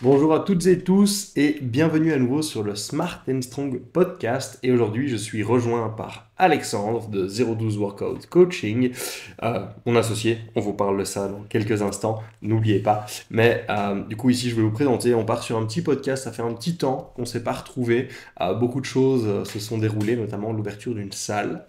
Bonjour à toutes et tous et bienvenue à nouveau sur le Smart and Strong podcast. Et aujourd'hui, je suis rejoint par Alexandre de 012 Workout Coaching, mon associé. On vous parle de ça dans quelques instants, n'oubliez pas. Mais du coup, ici, je vais vous présenter. On part sur un petit podcast. Ça fait un petit temps qu'on ne s'est pas retrouvés. Beaucoup de choses se sont déroulées, notamment l'ouverture d'une salle.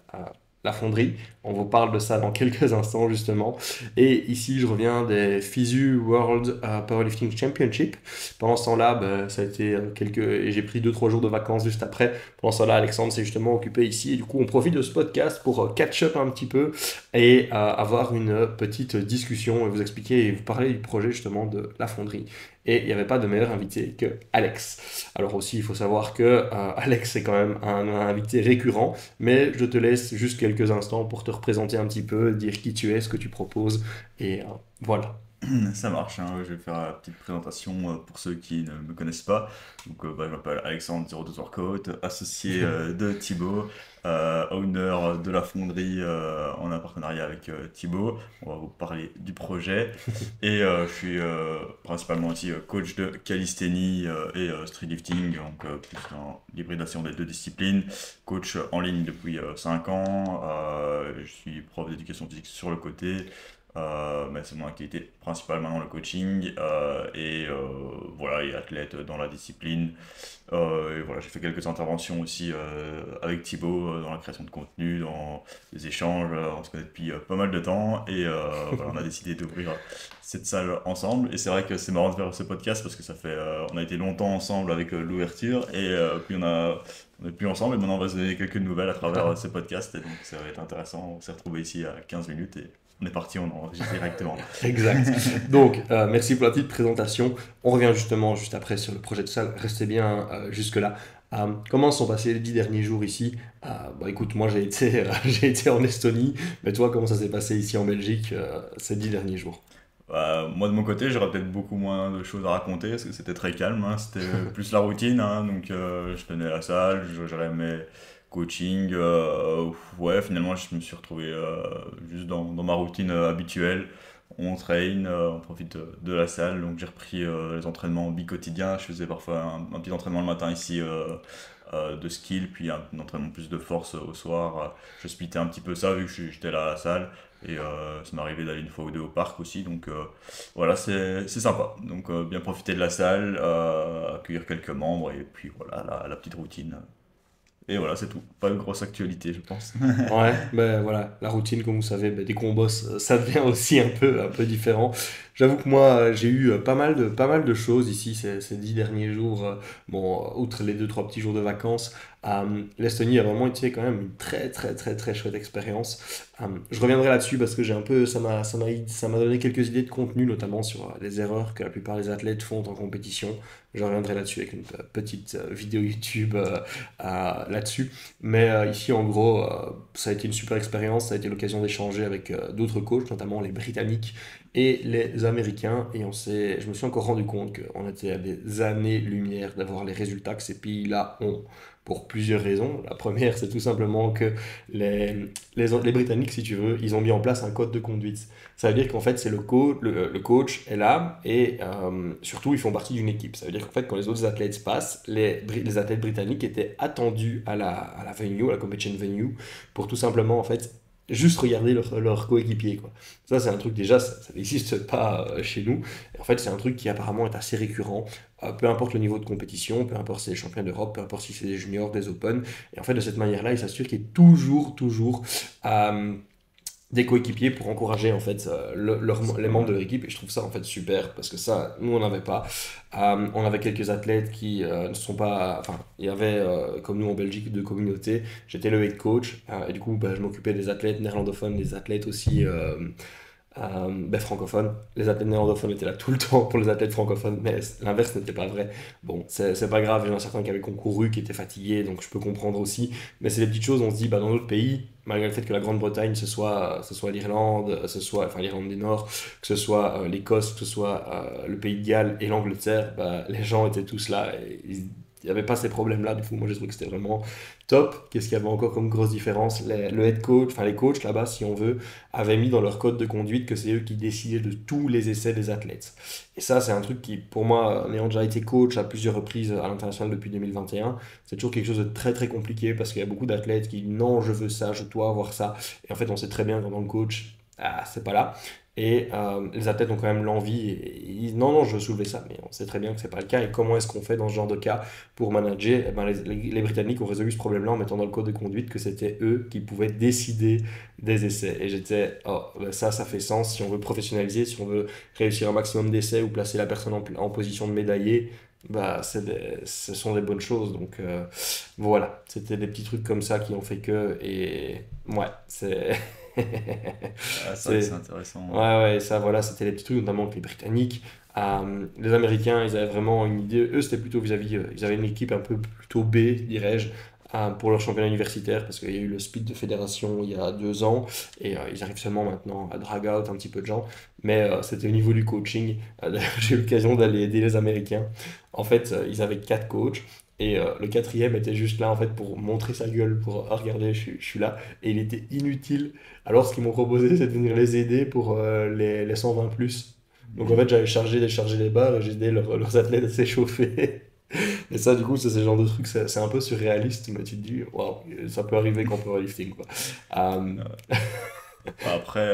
La fonderie. On vous parle de ça dans quelques instants justement. Et ici, je reviens des FISU World Powerlifting Championship. Pendant ce temps-là, ben, ça a été et j'ai pris 2-3 jours de vacances juste après. Pendant ce temps-là, Alexandre s'est justement occupé ici. Et du coup, on profite de ce podcast pour catch up un petit peu et avoir une petite discussion et vous expliquer et vous parler du projet justement de la fonderie. Et il n'y avait pas de meilleur invité que Alex. Alors aussi, il faut savoir que Alex est quand même un invité récurrent, mais je te laisse juste quelques instants pour te représenter un petit peu, dire qui tu es, ce que tu proposes, et voilà. Ça marche, hein. Je vais faire la petite présentation pour ceux qui ne me connaissent pas. Donc, je m'appelle Alexandre 02 Workout, associé de Thibaut, owner de la fonderie en un partenariat avec Thibaut. On va vous parler du projet. Et je suis principalement aussi coach de calisthénie et street lifting, donc plus dans l'hybridation des deux disciplines. Coach en ligne depuis 5 ans. Je suis prof d'éducation physique sur le côté. Mais c'est mon activité principale maintenant le coaching voilà, et athlète dans la discipline. Et voilà, j'ai fait quelques interventions aussi avec Thibaut dans la création de contenu, dans les échanges. On se connaît depuis pas mal de temps et voilà, on a décidé d'ouvrir cette salle ensemble. Et c'est vrai que c'est marrant de faire ce podcast parce que ça fait, on a été longtemps ensemble avec l'ouverture et puis on n'est plus ensemble et maintenant on va se donner quelques nouvelles à travers ce podcast et donc ça va être intéressant. On s'est retrouvés ici à 15 minutes et on est parti, on enregistre directement. Exact. Donc, merci pour la petite présentation. On revient justement juste après sur le projet de salle. Restez bien jusque-là. Comment sont passés les 10 derniers jours ici? Bah, écoute, moi j'ai été, j'ai été en Estonie, mais toi, comment ça s'est passé ici en Belgique ces 10 derniers jours? Moi de mon côté, j'aurais peut-être beaucoup moins de choses à raconter parce que c'était très calme, hein. C'était plus la routine, hein. Donc je tenais à la salle, je gérais mes coaching. Ouais, finalement, je me suis retrouvé juste dans ma routine habituelle. On traîne, on profite de la salle, donc j'ai repris les entraînements bi-quotidiens. Je faisais parfois un petit entraînement le matin ici de skill, puis un entraînement plus de force au soir. Je splittais un petit peu ça vu que j'étais là à la salle. Et ça m'est arrivé d'aller une fois ou deux au parc aussi, donc voilà, c'est sympa. Donc bien profiter de la salle, accueillir quelques membres, et puis voilà, la petite routine. Et voilà, c'est tout. Pas de grosse actualité, je pense. Ouais, ben voilà, la routine, comme vous savez, ben, dès qu'on bosse, ça devient aussi un peu différent. J'avoue que moi, j'ai eu pas mal de choses ici ces 10 derniers jours. Bon, outre les 2-3 petits jours de vacances, l'Estonie a vraiment été quand même une très très très très chouette expérience. Je reviendrai là-dessus parce que ça m'a donné quelques idées de contenu, notamment sur les erreurs que la plupart des athlètes font en compétition. Je reviendrai là-dessus avec une petite vidéo YouTube là-dessus. Mais ici, en gros, ça a été une super expérience. Ça a été l'occasion d'échanger avec d'autres coachs, notamment les Britanniques et les Américains. Et je me suis encore rendu compte qu'on était à des années-lumière d'avoir les résultats que ces pays-là ont. Pour plusieurs raisons. La première, c'est tout simplement que les Britanniques, si tu veux, ils ont mis en place un code de conduite. Ça veut dire qu'en fait, c'est le coach est là et surtout, ils font partie d'une équipe. Ça veut dire qu'en fait, quand les autres athlètes passent, les athlètes britanniques étaient attendus à la venue, à la competition venue, pour tout simplement, en fait, juste regarder leur coéquipier, quoi. Ça, c'est un truc, déjà, ça n'existe pas chez nous. Et en fait, c'est un truc qui apparemment est assez récurrent. Peu importe le niveau de compétition, peu importe si c'est des champions d'Europe, peu importe si c'est des juniors, des Open. Et en fait, de cette manière-là, ils s'assurent qu'il y ait toujours euh, des coéquipiers pour encourager en fait C'est les pas membres de mal. leur équipe et je trouve ça en fait super parce que ça nous on n'avait pas. On avait quelques athlètes qui ne sont pas, enfin il y avait comme nous en Belgique deux communautés. J'étais le head coach et du coup bah, je m'occupais des athlètes néerlandophones, des athlètes aussi ben, francophones. Les athlètes néerlandophones étaient là tout le temps pour les athlètes francophones, mais l'inverse n'était pas vrai. Bon, c'est pas grave, il y en a certains qui avaient concouru, qui étaient fatigués, donc je peux comprendre aussi. Mais c'est des petites choses, on se dit, bah, dans notre pays, malgré le fait que la Grande-Bretagne, ce soit l'Irlande, enfin l'Irlande du Nord, que ce soit l'Écosse, que ce soit le Pays de Galles et l'Angleterre, bah, les gens étaient tous là. il n'y avait pas ces problèmes-là. Du coup, moi, j'ai trouvé que c'était vraiment top. Qu'est-ce qu'il y avait encore comme grosse différence? Le head coach, enfin les coachs là-bas, si on veut, avaient mis dans leur code de conduite que c'est eux qui décidaient de tous les essais des athlètes. Et ça, c'est un truc qui, pour moi, en ayant déjà été coach à plusieurs reprises à l'international depuis 2021, c'est toujours quelque chose de très très compliqué parce qu'il y a beaucoup d'athlètes qui disent non, je veux ça, je dois avoir ça. Et en fait, on sait très bien quand dans le coach, ah, c'est pas là. Et les athlètes ont quand même l'envie et ils disent non, non, je veux soulever ça. Mais on sait très bien que c'est pas le cas. Et comment est-ce qu'on fait dans ce genre de cas pour manager? Eh ben, les Britanniques ont résolu ce problème-là en mettant dans le code de conduite que c'était eux qui pouvaient décider des essais. Et j'étais, oh, ben ça fait sens si on veut professionnaliser, si on veut réussir un maximum d'essais ou placer la personne en position de médailler. Bah, ce sont des bonnes choses. Donc voilà, c'était des petits trucs comme ça qui ont fait que. Et ouais, c'est. Ah, c'est vrai que c'est c'est intéressant. Ouais, ouais, ça, voilà, c'était les petits trucs, notamment avec les Britanniques. Les Américains, ils avaient vraiment une idée. Eux, c'était plutôt vis-à-vis. Ils avaient une équipe un peu plutôt B, dirais-je, pour leur championnat universitaire, parce qu'il y a eu le split de fédération il y a 2 ans, et ils arrivent seulement maintenant à drag out un petit peu de gens. Mais c'était au niveau du coaching. D'ailleurs, j'ai eu l'occasion d'aller aider les Américains. En fait, ils avaient 4 coachs. Et le quatrième était juste là en fait pour montrer sa gueule, pour regardez, je suis là. Et il était inutile. Alors, ce qu'ils m'ont proposé, c'est de venir les aider pour les 120 plus. Donc, en fait, j'avais chargé, déchargé les barres et j'ai aidé leurs athlètes à s'échauffer. Et ça, du coup, c'est ce genre de truc, c'est un peu surréaliste, mais tu te dis, waouh, ça peut arriver qu'en powerlifting, quoi. Euh, Après,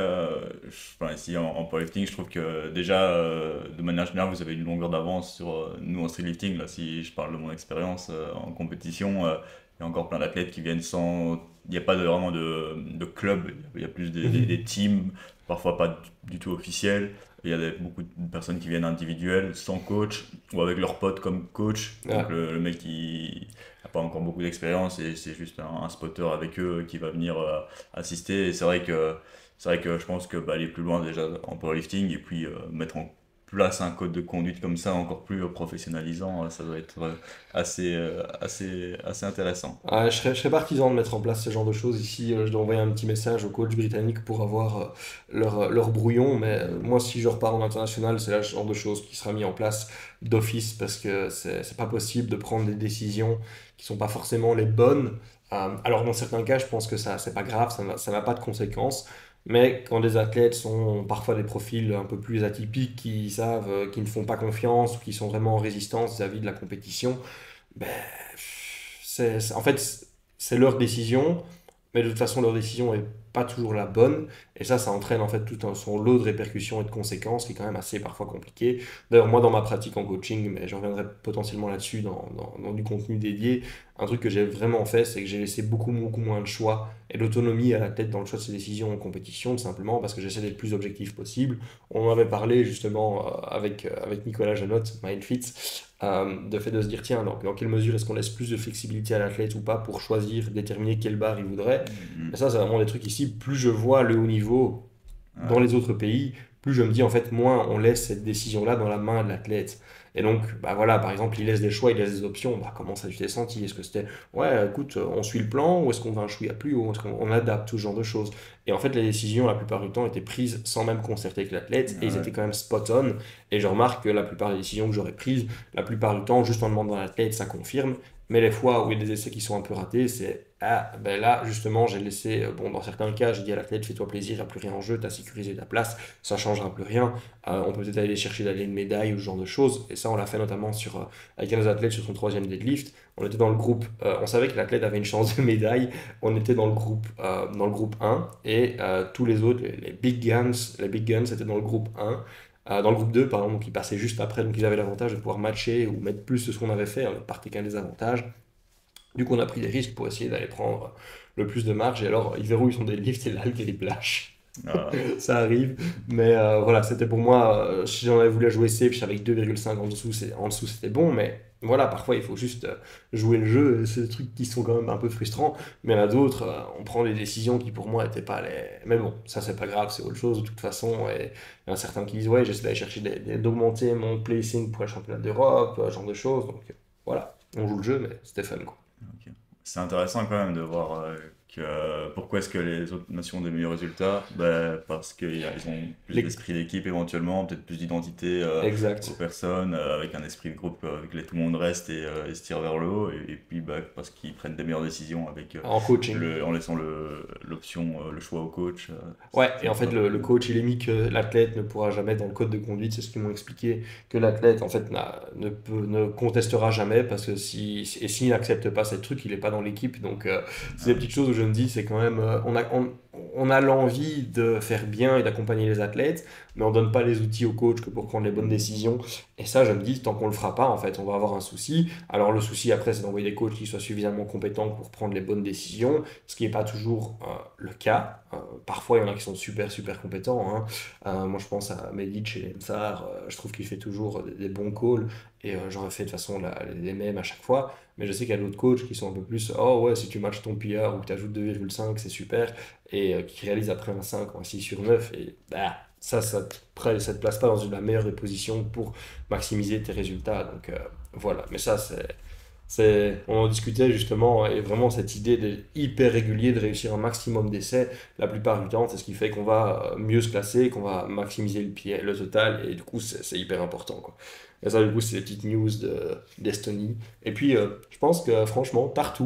enfin, ici en powerlifting, je trouve que déjà, de manière générale, vous avez une longueur d'avance sur nous en streetlifting. Là, si je parle de mon expérience en compétition, il y a encore plein d'athlètes qui viennent sans. Il n'y a pas vraiment de club, il y a plus des teams, parfois pas du tout officiels. Il y a beaucoup de personnes qui viennent individuelles, sans coach, ou avec leurs potes comme coach. Donc ouais. le mec, il n'a pas encore beaucoup d'expérience et c'est juste un spotter avec eux qui va venir assister. Et c'est vrai que je pense que bah, aller plus loin déjà en powerlifting et puis mettre en place un code de conduite comme ça encore plus professionnalisant, ça doit être assez intéressant. Ouais, je serais partisan de mettre en place ce genre de choses. Ici, je dois envoyer un petit message aux coachs britanniques pour avoir leur brouillon. Mais moi, si je repars en international, c'est là ce genre de choses qui sera mis en place d'office parce que c'est pas possible de prendre des décisions qui sont pas forcément les bonnes. Alors, dans certains cas, je pense que ça, c'est pas grave, ça n'a pas de conséquences. Mais quand des athlètes sont parfois des profils un peu plus atypiques, qui savent, qui ne font pas confiance ou qui sont vraiment en résistance vis-à-vis de la compétition, ben, en fait, c'est leur décision, mais de toute façon, leur décision n'est pas toujours la bonne. Et ça entraîne en fait tout son lot de répercussions et de conséquences qui est quand même assez parfois compliqué. D'ailleurs, moi, dans ma pratique en coaching, mais je reviendrai potentiellement là-dessus dans du contenu dédié, un truc que j'ai vraiment fait, c'est que j'ai laissé beaucoup, beaucoup moins de choix et d'autonomie à la tête dans le choix de ses décisions en compétition, tout simplement parce que j'essaie d'être le plus objectif possible. On en avait parlé justement avec Nicolas Janotte, MindFit, de fait de se dire, tiens, dans quelle mesure est-ce qu'on laisse plus de flexibilité à l'athlète ou pas pour choisir, déterminer quelle barre il voudrait. Et Mhm. ça, c'est vraiment des trucs ici, plus je vois le haut niveau dans Ouais. les autres pays, plus je me dis, en fait, moins on laisse cette décision-là dans la main de l'athlète. Et donc, bah voilà, par exemple, il laisse des choix, il laisse des options. Bah, comment ça tu t'es senti? Est-ce que c'était, ouais, écoute, on suit le plan, ou est-ce qu'on va un chouïa plus, ou est-ce qu'on adapte, tout ce genre de choses. Et en fait, les décisions, la plupart du temps, étaient prises sans même concerter avec l'athlète, et ils Ouais. étaient quand même spot on. Et je remarque que la plupart des décisions que j'aurais prises, la plupart du temps, juste en demandant à l'athlète, ça confirme. Mais les fois où il y a des essais qui sont un peu ratés, c'est ah, ben là, justement, j'ai laissé, bon, dans certains cas, j'ai dit à l'athlète, fais-toi plaisir, il n'y a plus rien en jeu, tu as sécurisé ta place, ça changera plus rien. On peut peut-être aller chercher d'aller une médaille ou ce genre de choses. Et ça, on l'a fait notamment avec un des athlètes sur son troisième deadlift. On était dans le groupe, on savait que l'athlète avait une chance de médaille. On était dans le groupe 1 et tous les autres, les big guns étaient dans le groupe 1. Dans le groupe 2, pardon, donc ils passaient juste après, donc ils avaient l'avantage de pouvoir matcher ou mettre plus de ce qu'on avait fait, on partait qu'un des avantages. Du coup, on a pris des risques pour essayer d'aller prendre le plus de marge, et alors ils verrouillent son deadlift et là, le grip lâche. Ah, Ça arrive, mais voilà, c'était pour moi, si j'en avais voulu jouer safe, je savais que 2,5 en dessous c'était bon, mais voilà, parfois il faut juste jouer le jeu, et c'est des trucs qui sont quand même un peu frustrants, mais il y en a d'autres, on prend des décisions qui pour moi n'étaient pas les. Mais bon, ça c'est pas grave, c'est autre chose de toute façon, et il y en a certains qui disent, ouais, j'essaie d'aller chercher d'augmenter mon placing pour le championnat d'Europe, ce genre de choses, donc voilà, on joue le jeu, mais c'était fun quoi. ok. C'est intéressant quand même de voir Pourquoi est-ce que les autres nations ont des meilleurs résultats? Ben, parce qu'ils ont plus Les- d'esprit d'équipe éventuellement, peut-être plus d'identité aux Exact. personnes, avec un esprit de groupe avec lequel tout le monde reste et se tire vers le haut. Et puis ben, parce qu'ils prennent des meilleures décisions avec En coaching. en laissant l'option, le choix au coach. Ouais, et en C'est fait, pas le plus. coach, il est mis que l'athlète ne pourra jamais, dans le code de conduite, c'est ce qu'ils m'ont expliqué, que l'athlète, en fait, ne contestera jamais, parce que et s'il n'accepte pas ces trucs, il n'est pas dans l'équipe. Donc, c'est des Ouais. petites choses où je me dis, c'est quand même, on a l'envie de faire bien et d'accompagner les athlètes, mais on donne pas les outils au coach que pour prendre les bonnes décisions. Et ça, je me dis, tant qu'on le fera pas, en fait, on va avoir un souci. Alors, le souci, après, c'est d'envoyer des coachs qui soient suffisamment compétents pour prendre les bonnes décisions, ce qui n'est pas toujours le cas. Parfois, il y en a qui sont super, super compétents, hein. Moi, je pense à Medic chez Ensar. Je trouve qu'il fait toujours des bons calls. Et j'en refais de toute façon les mêmes à chaque fois. Mais je sais qu'il y a d'autres coachs qui sont un peu plus, oh ouais, si tu matches ton PR ou que tu ajoutes 2,5, c'est super. Et qui réalisent après un 5 ou un 6 sur 9. Et bah, ça te place pas dans la meilleure des positions pour maximiser tes résultats. Donc voilà. Mais ça, on en discutait justement, et vraiment cette idée d'être hyper régulier, de réussir un maximum d'essais, la plupart du temps, c'est ce qui fait qu'on va mieux se classer, qu'on va maximiser le total, et du coup, c'est hyper important, quoi. Et ça, du coup, c'est les petites news d'Estonie. Et puis, je pense que franchement, Tartu,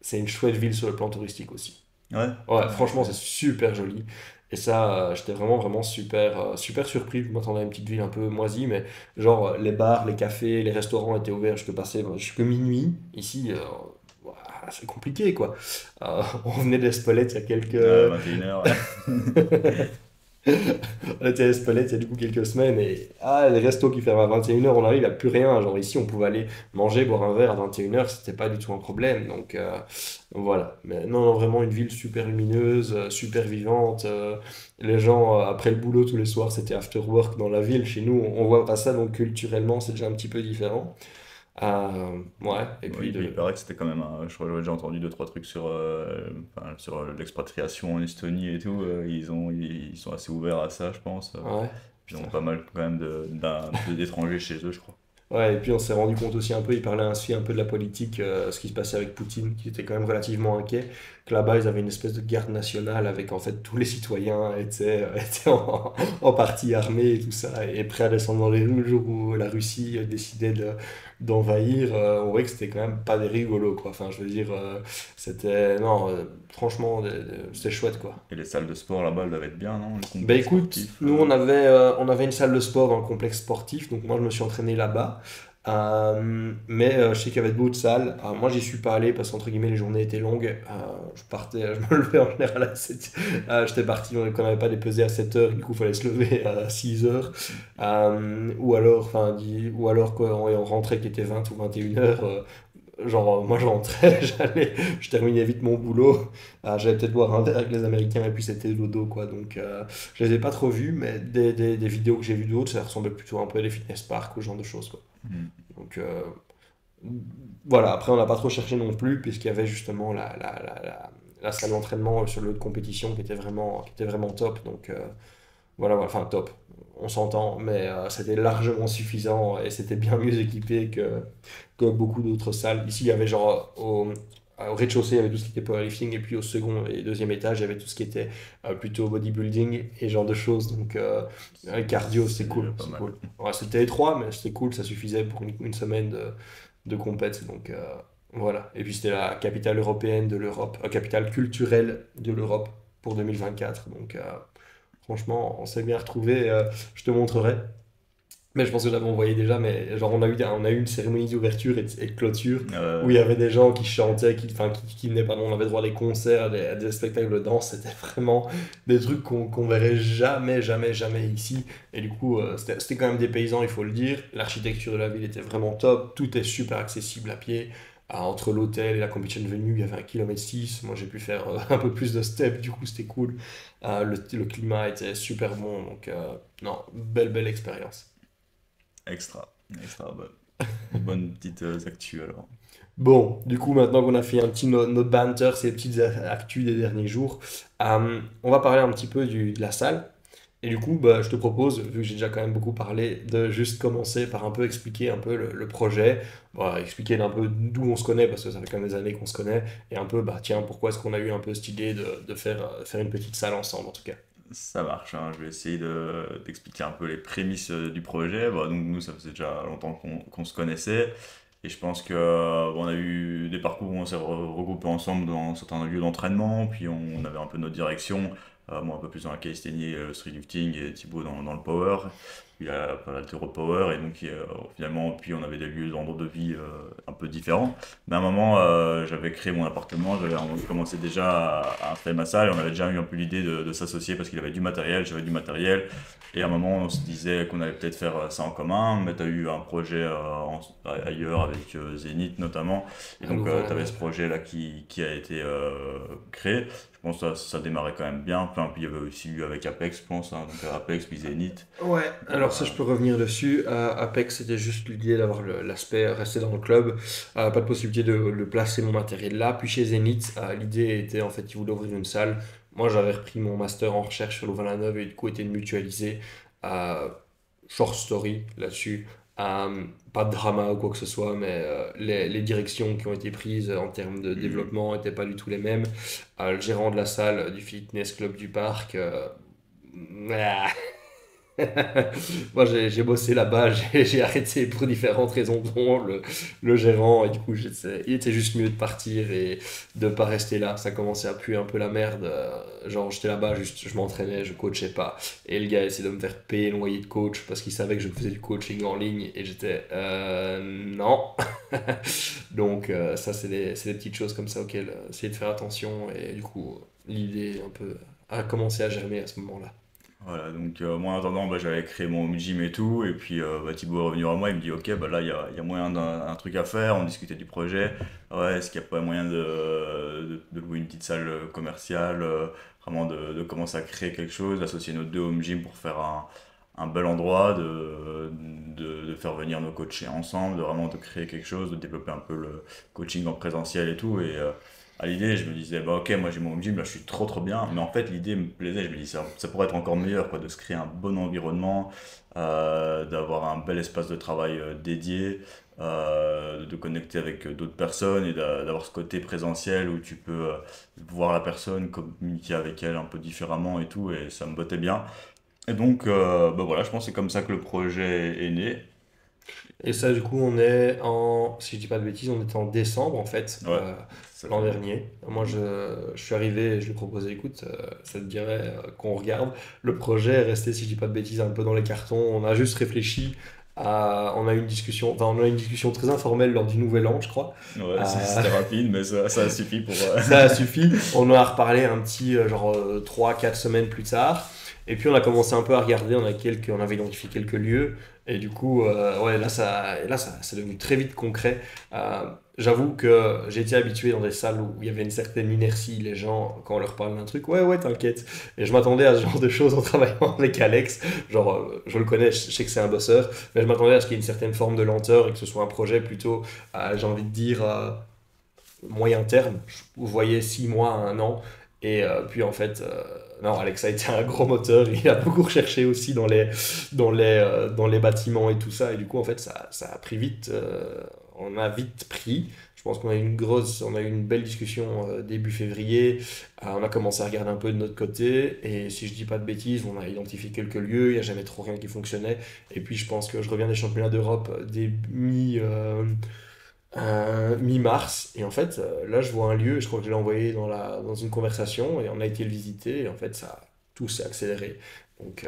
c'est une chouette ville sur le plan touristique aussi. Ouais, Ouais, ouais, franchement, c'est super joli. Et ça, j'étais vraiment, vraiment super, super surpris. Je m'attendais à une petite ville un peu moisie, mais genre, les bars, les cafés, les restaurants étaient ouverts jusque minuit. Ici, ouah, c'est compliqué, quoi. On venait de l'Espelette il y a quelques... 21h. On était à Espelette il y a du coup quelques semaines, et les restos qui ferment à 21h, on arrive, il n'y a plus rien. Genre ici, on pouvait aller manger, boire un verre à 21h, c'était pas du tout un problème. Donc voilà. Mais non, non, vraiment une ville super lumineuse, super vivante. Les gens, après le boulot tous les soirs, c'était after work dans la ville. Chez nous, on voit pas ça, donc culturellement, c'est déjà un petit peu différent. Ouais, et Oui, puis il paraît que c'était quand même je crois que j'avais déjà entendu deux trois trucs enfin, sur l'expatriation en Estonie et tout. Ils sont assez ouverts à ça, je pense. ouais. Puis ils ont pas mal quand même d'étrangers chez eux, je crois. Ouais, et puis on s'est rendu compte aussi un peu, il parlait ainsi un peu de la politique, ce qui se passait avec Poutine, qui était quand même relativement inquiet, que là-bas ils avaient une espèce de garde nationale avec en fait tous les citoyens étaient en partie armés et tout ça, et prêts à descendre dans les rues le jour où la Russie décidait d'envahir. On voyait que c'était quand même pas des rigolos, quoi. Enfin, je veux dire, c'était, non, franchement, c'était chouette, quoi. Et les salles de sport là-bas, elles doivent être bien, non? Le Ben complexe écoute, sportif. nous on avait une salle de sport dans le complexe sportif, donc moi je me suis entraîné là-bas. Mais je sais qu'il y avait d'autres salles. Moi j'y suis pas allé parce qu'entre guillemets les journées étaient longues. Je partais, je me levais en général à 7. J'étais parti quand on n'avait pas déposé à 7 heures, du coup il fallait se lever à 6 heures. Ou alors quand on rentrait qui était 20 ou 21 heures. Genre, moi je rentrais, je terminais vite mon boulot. J'allais peut-être boire un verre avec les Américains et puis c'était dodo, quoi. Donc, je les ai pas trop vus, mais des vidéos que j'ai vues d'autres, ça ressemblait plutôt un peu à des fitness parks ou ce genre de choses, quoi. Hmm. Donc, voilà. Après, on n'a pas trop cherché non plus, puisqu'il y avait justement la salle d'entraînement sur le de compétition qui était vraiment top. Donc, voilà, voilà, enfin top, on s'entend, mais c'était largement suffisant et c'était bien mieux équipé que beaucoup d'autres salles. Ici, il y avait genre au rez-de-chaussée, il y avait tout ce qui était powerlifting, et puis au second et deuxième étage, il y avait tout ce qui était plutôt bodybuilding et genre de choses. Donc, cardio, c'était C'est cool, déjà pas c'est mal. cool. Ouais, c'était étroit, mais c'était cool, ça suffisait pour une semaine de compète. Donc, voilà. Et puis, c'était la capitale européenne de l'Europe, capitale culturelle de l'Europe pour 2024. Donc, franchement, on s'est bien retrouvés. Je te montrerai. Mais je pense que j'avais envoyé déjà. Mais genre, on a eu une cérémonie d'ouverture et de clôture où il y avait des gens qui chantaient, qui venaient, pardon, on avait droit à des concerts, à des spectacles de danse. C'était vraiment des trucs qu'on verrait jamais, jamais, jamais ici. Et du coup, c'était quand même des paysans, il faut le dire. L'architecture de la ville était vraiment top. Tout est super accessible à pied. Entre l'hôtel et la competition venue, il y avait 1,6 km. Moi, j'ai pu faire un peu plus de steps, du coup, c'était cool. Le climat était super bon, donc non, belle, belle expérience. Extra. Extra. Bonne petite actu alors. Bon, du coup, maintenant qu'on a fait un petit notre banter, ces petites actus des derniers jours, on va parler un petit peu de la salle. Et du coup, bah, je te propose, vu que j'ai déjà quand même beaucoup parlé, de juste commencer par un peu expliquer un peu le projet, bah, expliquer un peu d'où on se connaît, parce que ça fait quand même des années qu'on se connaît, et un peu, bah tiens, pourquoi est-ce qu'on a eu un peu cette idée de faire une petite salle ensemble, en tout cas. Ça marche, hein. Je vais essayer d'expliquer un peu les prémices du projet. Bah, donc nous, ça faisait déjà longtemps qu'on se connaissait. Et je pense que on a eu des parcours où on s'est regroupés ensemble dans certains lieux d'entraînement, puis on avait un peu notre direction. Moi un peu plus dans la calisthénie, le street lifting et Thibaut dans le power. Il a pas l'haltéro power et donc finalement puis on avait des lieux d'ordre de vie un peu différents. Mais à un moment j'avais créé mon appartement, j'avais commencé déjà à faire ma salle et on avait déjà eu un peu l'idée de s'associer parce qu'il avait du matériel, j'avais du matériel. Et à un moment, on se disait qu'on allait peut-être faire ça en commun, mais tu as eu un projet ailleurs avec Zénith notamment. Et À donc, tu avais ce Louvain-la-Neuve. projet-là qui a été créé. Je pense que ça démarrait quand même bien. Enfin, puis il y avait aussi eu avec Apex, je pense. Hein. Donc, Apex, puis Zénith. Ouais, alors ça je peux revenir dessus. Apex c'était juste l'idée d'avoir l'aspect rester dans le club, pas de possibilité de placer mon matériel là. Puis chez Zenith, l'idée était en fait ils voulaient ouvrir une salle. Moi j'avais repris mon master en recherche sur Louvain-la-Neuve et du coup était de mutualiser. Euh, Short story là-dessus. Pas de drama ou quoi que ce soit, mais les directions qui ont été prises en termes de Mhm. développement n'étaient pas du tout les mêmes. Le gérant de la salle du fitness club du parc. Moi, j'ai bossé là-bas, j'ai arrêté pour différentes raisons, dont le gérant, et du coup, il était juste mieux de partir et de pas rester là. Ça commençait à puer un peu la merde. Genre, j'étais là-bas, juste, je m'entraînais, je coachais pas. Et le gars essayait de me faire payer le loyer de coach parce qu'il savait que je faisais du coaching en ligne, et j'étais, non. Donc, ça, c'est des petites choses comme ça auxquelles essayer de faire attention, et du coup, l'idée un peu a commencé à germer à ce moment-là. Voilà, donc moi en attendant, bah, j'avais créé mon gym et tout, et puis bah, Thibaut est revenu à moi, il me dit ok, bah là il y a moyen d'un un truc à faire, on discutait du projet, ouais, est-ce qu'il n'y a pas moyen de louer une petite salle commerciale, vraiment de commencer à créer quelque chose, d'associer nos deux home gym pour faire un bel endroit, de faire venir nos coachés ensemble, de vraiment de créer quelque chose, de développer un peu le coaching en présentiel et tout, et à l'idée, je me disais, bah ok, moi j'ai mon home gym, là je suis trop bien. Mais en fait, l'idée me plaisait, je me dis, ça pourrait être encore meilleur, quoi, de se créer un bon environnement, d'avoir un bel espace de travail dédié, de connecter avec d'autres personnes et d'avoir ce côté présentiel où tu peux voir la personne, communiquer avec elle un peu différemment et tout, et ça me bottait bien. Et donc, bah voilà, je pense que c'est comme ça que le projet est né. Et ça, du coup, on est en, si je dis pas de bêtises, on était en décembre en fait, Ouais, ça l'an fait. dernier. Moi, je suis arrivé et je lui ai proposé, écoute, ça te dirait qu'on regarde. Le projet est resté, si je dis pas de bêtises, un peu dans les cartons. On a juste réfléchi on a eu une discussion, enfin, on a eu une discussion très informelle lors du Nouvel An, je crois. Ouais, Euh, c'était rapide, mais ça a suffi pour. Ça a suffi. On en a reparlé un petit, genre, 3-4 semaines plus tard. Et puis on a commencé un peu à regarder, on avait identifié quelques lieux. Et du coup, ouais, là, ça c'est devenu très vite concret. J'avoue que j'ai été habitué dans des salles où il y avait une certaine inertie. Les gens, quand on leur parle d'un truc, ouais, ouais, t'inquiète. Et je m'attendais à ce genre de choses en travaillant avec Alex. Genre, je le connais, je sais que c'est un bosseur. Mais je m'attendais à ce qu'il y ait une certaine forme de lenteur et que ce soit un projet plutôt, j'ai envie de dire, moyen terme. Vous voyez 6 mois à 1 an. Et puis en fait, non, Alex a été un gros moteur. Il a beaucoup recherché aussi dans les bâtiments et tout ça. Et du coup, en fait, ça a pris vite. On a vite pris. Je pense on a eu une belle discussion début février. On a commencé à regarder un peu de notre côté. Et si je dis pas de bêtises, on a identifié quelques lieux. Il n'y a jamais trop rien qui fonctionnait. Et puis je pense que je reviens des championnats d'Europe dès mi-mars. Et en fait, là, je vois un lieu, je crois que je l'ai envoyé dans une conversation, et on a été le visiter, et en fait, tout s'est accéléré. Donc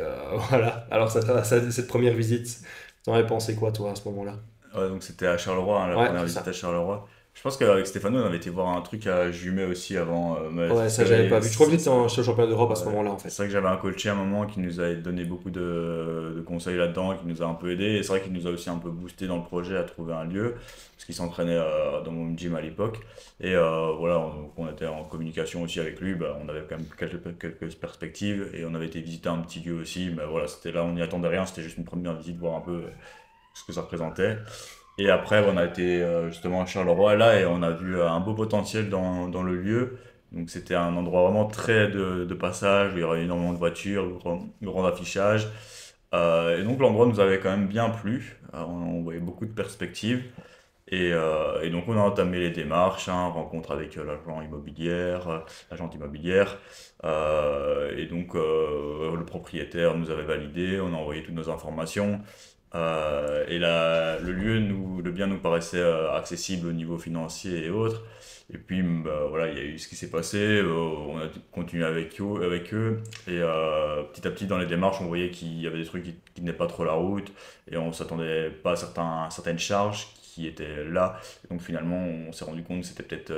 voilà. Alors, cette première visite, t'en avais pensé quoi, toi, à ce moment-là? Ouais, donc c'était à Charleroi, hein, la Ouais, première c'est visite à ça. Charleroi. Je pense qu'avec Stéphano, on avait été voir un truc à Jumet aussi avant. Mais Ouais, parce que ça, j'avais pas vu. Je crois que j'étais chez le championnat d'Europe à ce ouais, moment-là, en c'est fait. vrai que j'avais un coach à un moment qui nous a donné beaucoup de conseils là-dedans, qui nous a un peu aidé. Et c'est vrai qu'il nous a aussi un peu boosté dans le projet à trouver un lieu, parce qu'il s'entraînait dans mon gym à l'époque. Et voilà, on était en communication aussi avec lui. Bah, on avait quand même quelques perspectives et on avait été visiter un petit lieu aussi. Mais voilà, c'était là, on n'y attendait rien, c'était juste une première visite, voir un peu ce que ça représentait. Et après, on a été justement à Charleroi là et on a vu un beau potentiel dans le lieu. Donc c'était un endroit vraiment très de passage, où il y aurait énormément de voitures, grand affichage. Et donc l'endroit nous avait quand même bien plu. On voyait beaucoup de perspectives. Et donc on a entamé les démarches, hein, rencontre avec l'agente immobilière. Et donc le propriétaire nous avait validé, on a envoyé toutes nos informations. Le bien nous paraissait accessible au niveau financier et autres. Et puis bah, voilà, il y a eu ce qui s'est passé, on a continué avec eux, et petit à petit dans les démarches, on voyait qu'il y avait des trucs qui tenaient pas trop la route, et on s'attendait pas à certaines charges qui étaient là. Et donc finalement, on s'est rendu compte que c'était peut-être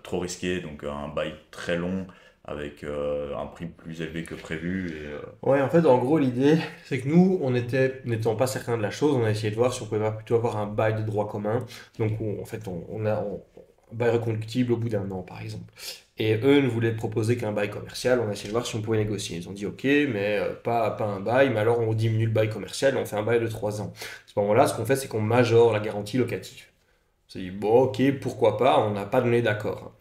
trop risqué, donc un bail très long avec un prix plus élevé que prévu. Ouais, en fait, en gros, l'idée, c'est que nous, n'étant pas certains de la chose, on a essayé de voir si on pouvait pas plutôt avoir un bail de droit commun. Donc, en fait, un bail reconductible au bout d'un an, par exemple. Et eux ne voulaient proposer qu'un bail commercial. On a essayé de voir si on pouvait négocier. Ils ont dit OK, mais pas un bail, mais alors on diminue le bail commercial et on fait un bail de 3 ans. À ce moment-là, ce qu'on fait, c'est qu'on majore la garantie locative. On s'est dit, bon, ok, pourquoi pas, on n'a pas donné d'accord.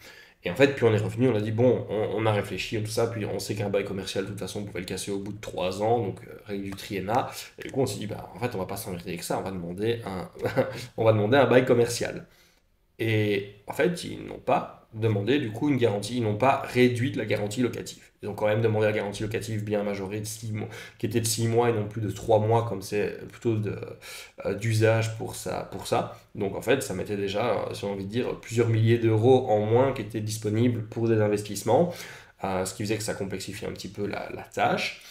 Et en fait, puis on est revenu, on a dit, bon, on a réfléchi à tout ça, puis on sait qu'un bail commercial, de toute façon, on pouvait le casser au bout de 3 ans, donc règle du triennat. Et du coup, on s'est dit, bah, en fait, on va pas s'emmerder avec ça, on va demander on va demander un bail commercial. Et en fait, ils n'ont pas demandé du coup une garantie, ils n'ont pas réduit de la garantie locative. Ils ont quand même demandé la garantie locative bien majorée de 6 mois, qui était de 6 mois et non plus de 3 mois comme c'est plutôt d'usage pour ça. Donc en fait, ça mettait déjà, si on a envie de dire, plusieurs milliers d'euros en moins qui étaient disponibles pour des investissements, ce qui faisait que ça complexifiait un petit peu la tâche.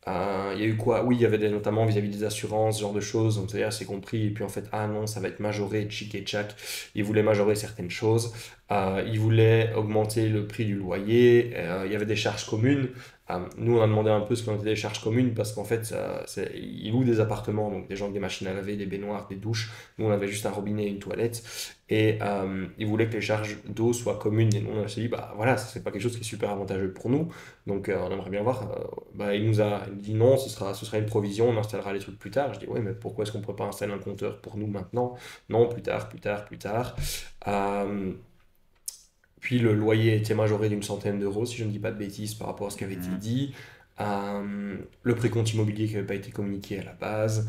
Il y a eu quoi? Oui, il y avait notamment vis-à-vis des assurances, ce genre de choses, donc c'est assez compris. Et puis en fait, ah non, ça va être majoré, tchic et tchac. Ils voulaient majorer certaines choses. Ils voulaient augmenter le prix du loyer. Il y avait des charges communes. Nous, on a demandé un peu ce qu'on était des charges communes parce qu'en fait, ils louent des appartements, donc des gens avec des machines à laver, des baignoires, des douches. Nous, on avait juste un robinet et une toilette. Et ils voulaient que les charges d'eau soient communes. Et nous, on s'est dit, bah voilà, ça, c'est pas quelque chose qui est super avantageux pour nous. Donc, on aimerait bien voir. Bah, il nous dit non, ce sera une provision, on installera les trucs plus tard. Je dis, ouais, mais pourquoi est-ce qu'on ne pourrait pas installer un compteur pour nous maintenant? Non, plus tard, plus tard, plus tard. Euh, Puis le loyer était majoré d'une centaine d'euros, si je ne dis pas de bêtises par rapport à ce qui avait été Mhm. dit. Le précompte immobilier qui n'avait pas été communiqué à la base.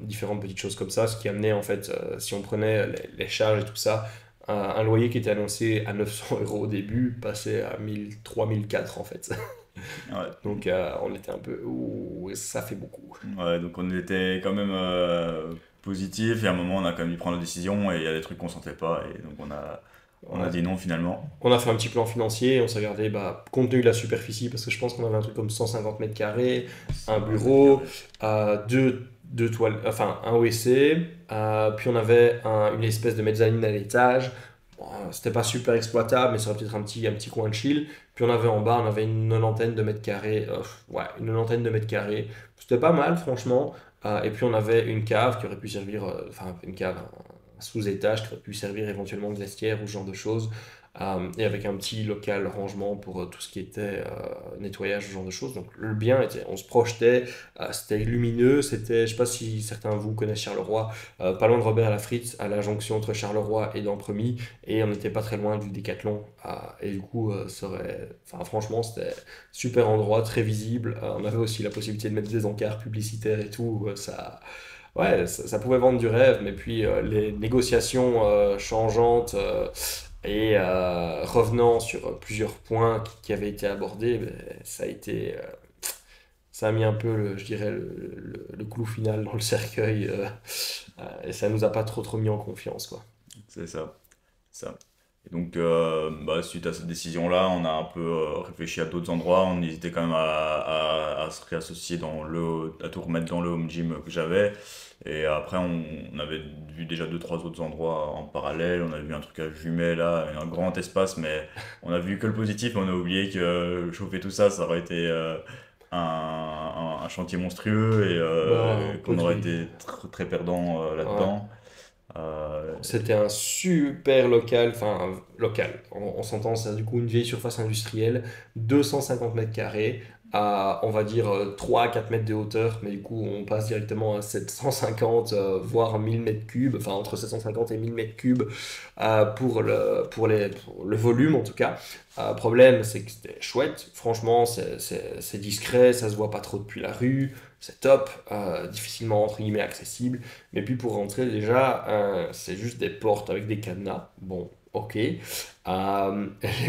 Différentes petites choses comme ça, ce qui amenait en fait, si on prenait les charges et tout ça, un loyer qui était annoncé à 900 euros au début passait à 1003, 1004 en fait. Ouais. Donc on était un peu, ouh, ça fait beaucoup. Ouais, donc on était quand même positif, et à un moment on a quand même dû prendre la décision, et il y a des trucs qu'on sentait pas, et donc on a Ouais. dit non finalement. On a fait un petit plan financier, on s'est regardé, bah, compte tenu de la superficie, parce que je pense qu'on avait un truc comme 150 mètres carrés, un 120 mètres bureau, carrés. deux toiles, enfin un WC, puis on avait une espèce de mezzanine à l'étage. Bon, c'était pas super exploitable, mais ça aurait peut-être un petit coin de chill. Puis on avait en bas, on avait une 90 de mètres carrés, ouais, une 90 de mètres carrés. C'était pas mal, franchement. Et puis on avait une cave qui aurait pu servir, enfin une cave, un sous-étage qui aurait pu servir éventuellement de vestiaire ou ce genre de choses. Et avec un petit local rangement pour tout ce qui était nettoyage, ce genre de choses. Donc le bien était, on se projetait, c'était lumineux, c'était, je sais pas si certains de vous connaissent Charleroi, pas loin de Robert à la Frite, à la jonction entre Charleroi et d'Ampremy, et on n'était pas très loin du Décathlon. Et du coup, enfin, franchement, c'était super endroit, très visible. On avait aussi la possibilité de mettre des encarts publicitaires et tout. Ouais, ça pouvait vendre du rêve, mais puis les négociations changeantes revenant sur plusieurs points qui avaient été abordés, ben, ça a mis un peu, je dirais, le clou final dans le cercueil, et ça nous a pas trop mis en confiance, quoi. C'est ça. Ça. Et donc, bah, suite à cette décision-là, on a un peu réfléchi à d'autres endroits. On hésitait quand même à se réassocier à tout remettre dans le home gym que j'avais. Et après, on avait vu déjà deux, trois autres endroits en parallèle. On a vu un truc à Jumet, là, un grand espace, mais on a vu que le positif. On a oublié que chauffer tout ça, ça aurait été un chantier monstrueux, et Bah, un peu qu'on aurait truc. été très perdant Ouais. là-dedans. c'était un super local, enfin local, on s'entend, c'est du coup une vieille surface industrielle, 250 mètres carrés, à on va dire 3 à 4 mètres de hauteur, mais du coup on passe directement à 750, voire 1000 mètres cubes, enfin entre 750 et 1000 mètres cubes pour le volume en tout cas. Problème, c'est que c'était chouette, franchement c'est discret, ça se voit pas trop depuis la rue, c'est top, difficilement entre guillemets accessible. Mais puis pour rentrer déjà, c'est juste des portes avec des cadenas. Bon, ok. Les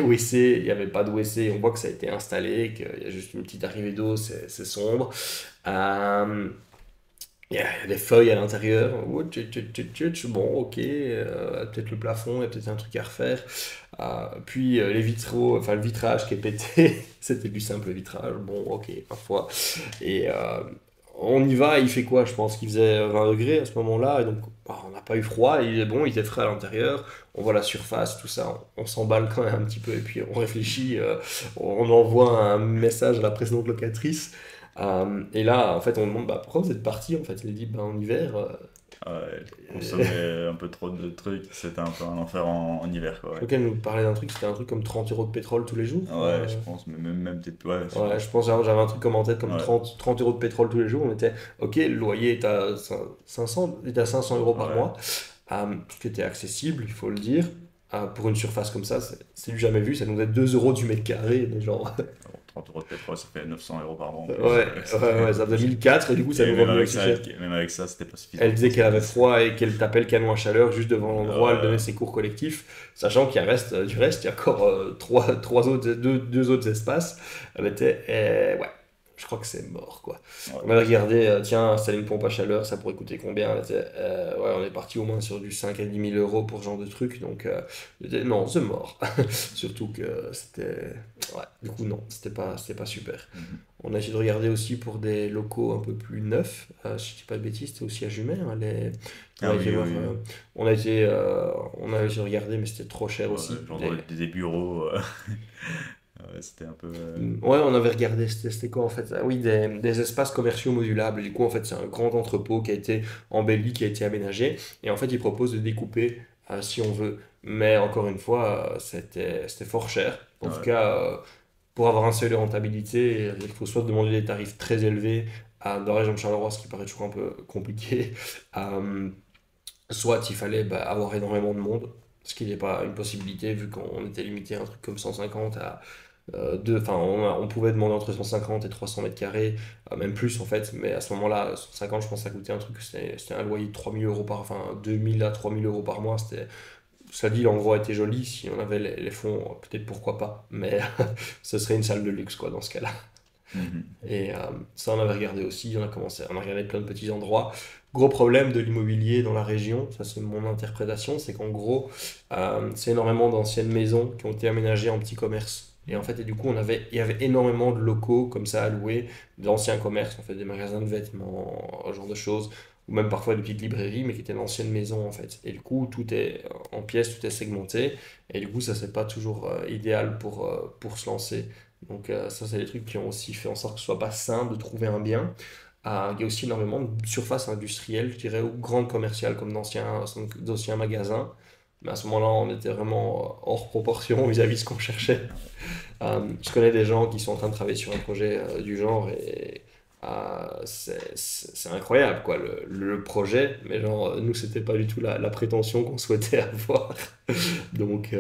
WC, il n'y avait pas de WC, on voit que ça a été installé, qu'il y a juste une petite arrivée d'eau, c'est sombre. Euh, il y a des feuilles à l'intérieur. Oh, bon, ok. Peut-être le plafond, il y a peut-être un truc à refaire. Puis les vitraux, enfin le vitrage qui est pété, c'était du simple vitrage. Bon, ok, parfois. Et on y va, il fait quoi? Je pense qu'il faisait 20 degrés à ce moment-là, et donc bah, on n'a pas eu froid, il est bon, il était frais à l'intérieur, on voit la surface, tout ça, on s'emballe quand même un petit peu, et puis on réfléchit, on envoie un message à la précédente locatrice, et là, en fait, on demande bah, pourquoi vous êtes parti, en fait, il a dit bah, en hiver, Ouais, consommer un peu trop de trucs, c'était un peu un enfer en hiver, quoi, je ouais. crois qu'elle nous parlait d'un truc, c'était un truc comme 30 euros de pétrole tous les jours. Ouais, je pense, mais même peut-être, ouais, je Ouais, pense. je pense que j'avais un truc comme en tête, comme Ouais, 30 euros de pétrole tous les jours. On était, ok, le loyer est à 500, est à 500 euros par ouais. mois, ce qui était accessible, il faut le dire. Pour une surface comme ça, c'est du jamais vu. Ça nous fait 2 euros du mètre carré, mais genre. Bon, 30 euros de pétrole, ça fait 900 euros par mois en Ouais, plus. ouais, ouais, ça faisait 1004 et du coup, ça Et nous revenait aussi cher. même avec ça, c'était pas Elle suffisant, je disait pense, qu'elle pour avait vivre. froid et qu'elle tapait le canon à chaleur juste devant l'endroit. Elle donnait Euh, ses cours collectifs, sachant qu'il reste, du reste, il y a encore deux autres espaces. Elle était, ouais, je crois que c'est mort, quoi. On ouais. avait regardé, tiens, installer une pompe à chaleur, ça pourrait coûter combien? Elle était, ouais, on est parti au moins sur du 5 à 10 000 euros pour ce genre de truc. Donc, non, c'est mort. Surtout que c'était. Ouais, du coup, non, c'était pas super. Mhm. On a essayé de regarder aussi pour des locaux un peu plus neufs. Si je dis pas de bêtises, c'était aussi à Jumet, hein, on Ah a été oui, voir, oui, oui. on a essayé de regarder, mais c'était trop cher Ouais, aussi. genre des bureaux, ouais, c'était un peu. Ouais, on avait regardé, c'était quoi en fait? Ah oui, des espaces commerciaux modulables. Du coup, en fait, c'est un grand entrepôt qui a été embelli, qui a été aménagé. Et en fait, ils proposent de découper si on veut. Mais encore une fois, c'était fort cher. En tout Ouais. cas, pour avoir un seuil de rentabilité, il faut soit demander des tarifs très élevés dans la région de Charleroi, ce qui paraît toujours un peu compliqué, euh, soit il fallait bah, avoir énormément de monde, ce qui n'est pas une possibilité vu qu'on était limité à un truc comme 150 à enfin on pouvait demander entre 150 et 300 mètres carrés, même plus en fait, mais à ce moment-là, 150 je pense que ça coûtait un truc, c'était un loyer de 3000 euros enfin 2000 à 3000 euros par mois, ça dit l'endroit était joli, si on avait les fonds, peut-être pourquoi pas, mais ce serait une salle de luxe quoi dans ce cas-là. Mhm. Et ça, on avait regardé aussi, on a regardé plein de petits endroits. Gros problème de l'immobilier dans la région, ça c'est mon interprétation, c'est qu'en gros, c'est énormément d'anciennes maisons qui ont été aménagées en petits commerces. Et en fait, et du coup, il y avait énormément de locaux comme ça à louer, d'anciens commerces, en fait, des magasins de vêtements, ce genre de choses, ou même parfois des petites librairies, mais qui étaient d'anciennes maisons en fait. Et du coup, tout est en pièces, tout est segmenté, et du coup, ça c'est pas toujours idéal pour se lancer. Donc ça, c'est des trucs qui ont aussi fait en sorte que ce soit pas simple de trouver un bien. Il y a aussi énormément de surfaces industrielles, je dirais, ou grandes commerciales, comme d'anciens magasins. Mais à ce moment-là, on était vraiment hors proportion vis-à-vis de ce qu'on cherchait. Je connais des gens qui sont en train de travailler sur un projet du genre et c'est incroyable, quoi, le projet. Mais genre, nous, c'était pas du tout la prétention qu'on souhaitait avoir. Donc,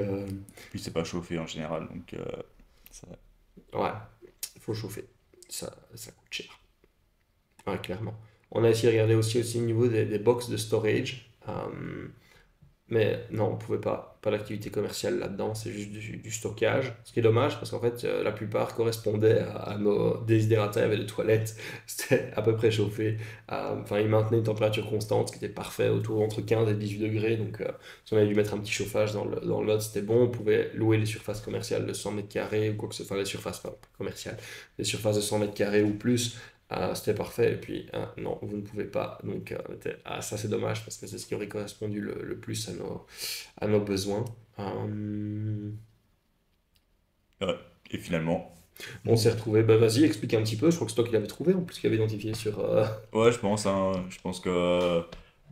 Puis c'est pas chauffé en général, donc ça. ouais, il faut chauffer. Ça coûte cher. Ouais, clairement. On a essayé de regarder aussi au niveau des box de storage. Mais non, on pouvait pas. Pas d'activité commerciale là-dedans, c'est juste du stockage. Ce qui est dommage parce qu'en fait, la plupart correspondaient à nos desiderata. Il y avait des toilettes, c'était à peu près chauffé. Enfin, ils maintenaient une température constante, ce qui était parfait, autour entre 15 et 18 degrés. Donc, si on avait dû mettre un petit chauffage dans le lot, c'était bon. On pouvait louer les surfaces commerciales de 100 mètres carrés ou quoi que ce soit. Enfin, les surfaces pas commerciales, les surfaces de 100 mètres carrés ou plus. C'était parfait, et puis non, vous ne pouvez pas. Donc, ça c'est dommage parce que c'est ce qui aurait correspondu le plus à nos besoins. Ouais. Et finalement. On s'est retrouvé. Bah, vas-y, explique un petit peu. Je crois que c'est toi qui l'avais trouvé en plus, qui l'avais identifié sur. Ouais, je pense, hein, je pense que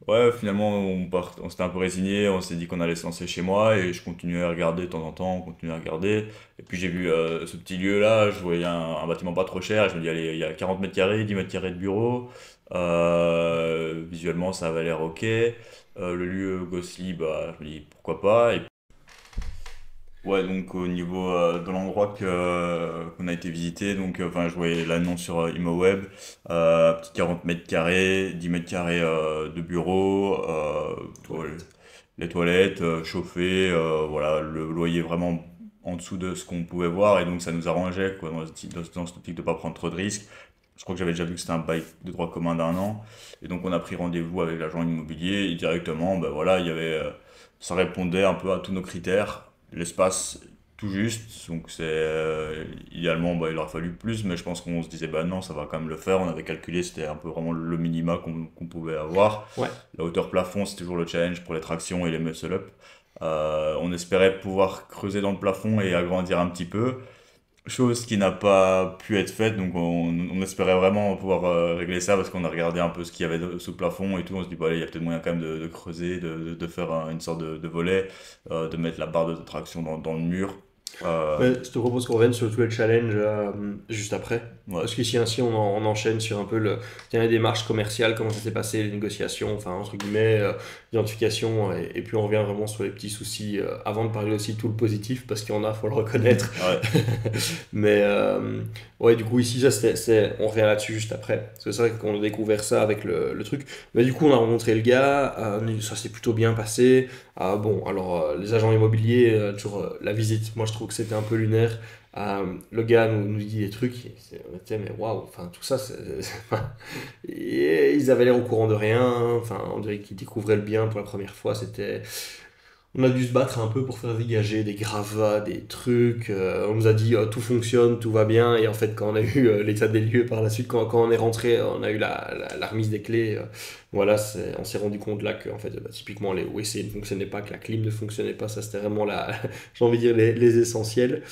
Ouais, finalement, on s'était un peu résigné, on s'est dit qu'on allait se lancer chez moi et je continuais à regarder de temps en temps, on continuait à regarder. Et puis j'ai vu ce petit lieu-là, je voyais un bâtiment pas trop cher, je me dis, allez, il y a 40 mètres carrés, 10 mètres carrés de bureau. Visuellement, ça avait l'air ok. Le lieu Gosli, bah, je me dis, pourquoi pas. Ouais, donc au niveau de l'endroit qu'on a été visiter, donc enfin je voyais l'annonce sur ImoWeb, petit 40 mètres carrés, 10 mètres carrés de bureau, ouais, Toilette. les toilettes chauffées, voilà, le loyer vraiment en dessous de ce qu'on pouvait voir et donc ça nous arrangeait quoi, dans cette optique de pas prendre trop de risques. Je crois que j'avais déjà vu que c'était un bail de droit commun d'un an et donc on a pris rendez-vous avec l'agent immobilier et directement, ben voilà, il y avait, ça répondait un peu à tous nos critères. L'espace tout juste, donc c'est idéalement bah, il aurait fallu plus, mais je pense qu'on se disait bah non, ça va quand même le faire. On avait calculé, c'était un peu vraiment le minima qu'on pouvait avoir. Ouais. La hauteur plafond, c'est toujours le challenge pour les tractions et les muscle-up. On espérait pouvoir creuser dans le plafond et agrandir un petit peu, chose qui n'a pas pu être faite, donc on espérait vraiment pouvoir régler ça parce qu'on a regardé un peu ce qu'il y avait sous le plafond et tout. On se dit, bah, allez, il y a peut-être moyen quand même de creuser, de faire une sorte de volet, de mettre la barre de traction dans le mur. Euh, Ouais, je te propose qu'on revienne sur tous les challenges juste après. ouais. Parce qu'ici, ainsi, on enchaîne sur un peu tiens, les démarches commerciales, comment ça s'est passé, les négociations, enfin, entre guillemets, l'identification, et puis on revient vraiment sur les petits soucis, avant de parler aussi de tout le positif, parce qu'il y en a, faut le reconnaître. Ouais. Mais ouais, du coup, ici, on revient là-dessus juste après. Parce que c'est vrai qu'on a découvert ça avec le truc. Mais du coup, on a rencontré le gars, ça s'est plutôt bien passé. Ah, bon, alors, les agents immobiliers, toujours la visite, moi je trouve que c'était un peu lunaire. Le gars nous dit des trucs, on était, mais waouh, enfin, tout ça, et ils avaient l'air au courant de rien. Enfin, on dirait qu'ils découvraient le bien pour la première fois. On a dû se battre un peu pour faire dégager des gravats, des trucs. On nous a dit tout fonctionne, tout va bien. Et en fait, quand on a eu l'état des lieux par la suite, quand on est rentré, on a eu la remise des clés. Voilà, on s'est rendu compte là que en fait, bah, typiquement, les WC ne fonctionnaient pas, que la clim ne fonctionnait pas. Ça, c'était vraiment j'ai envie de dire les essentiels.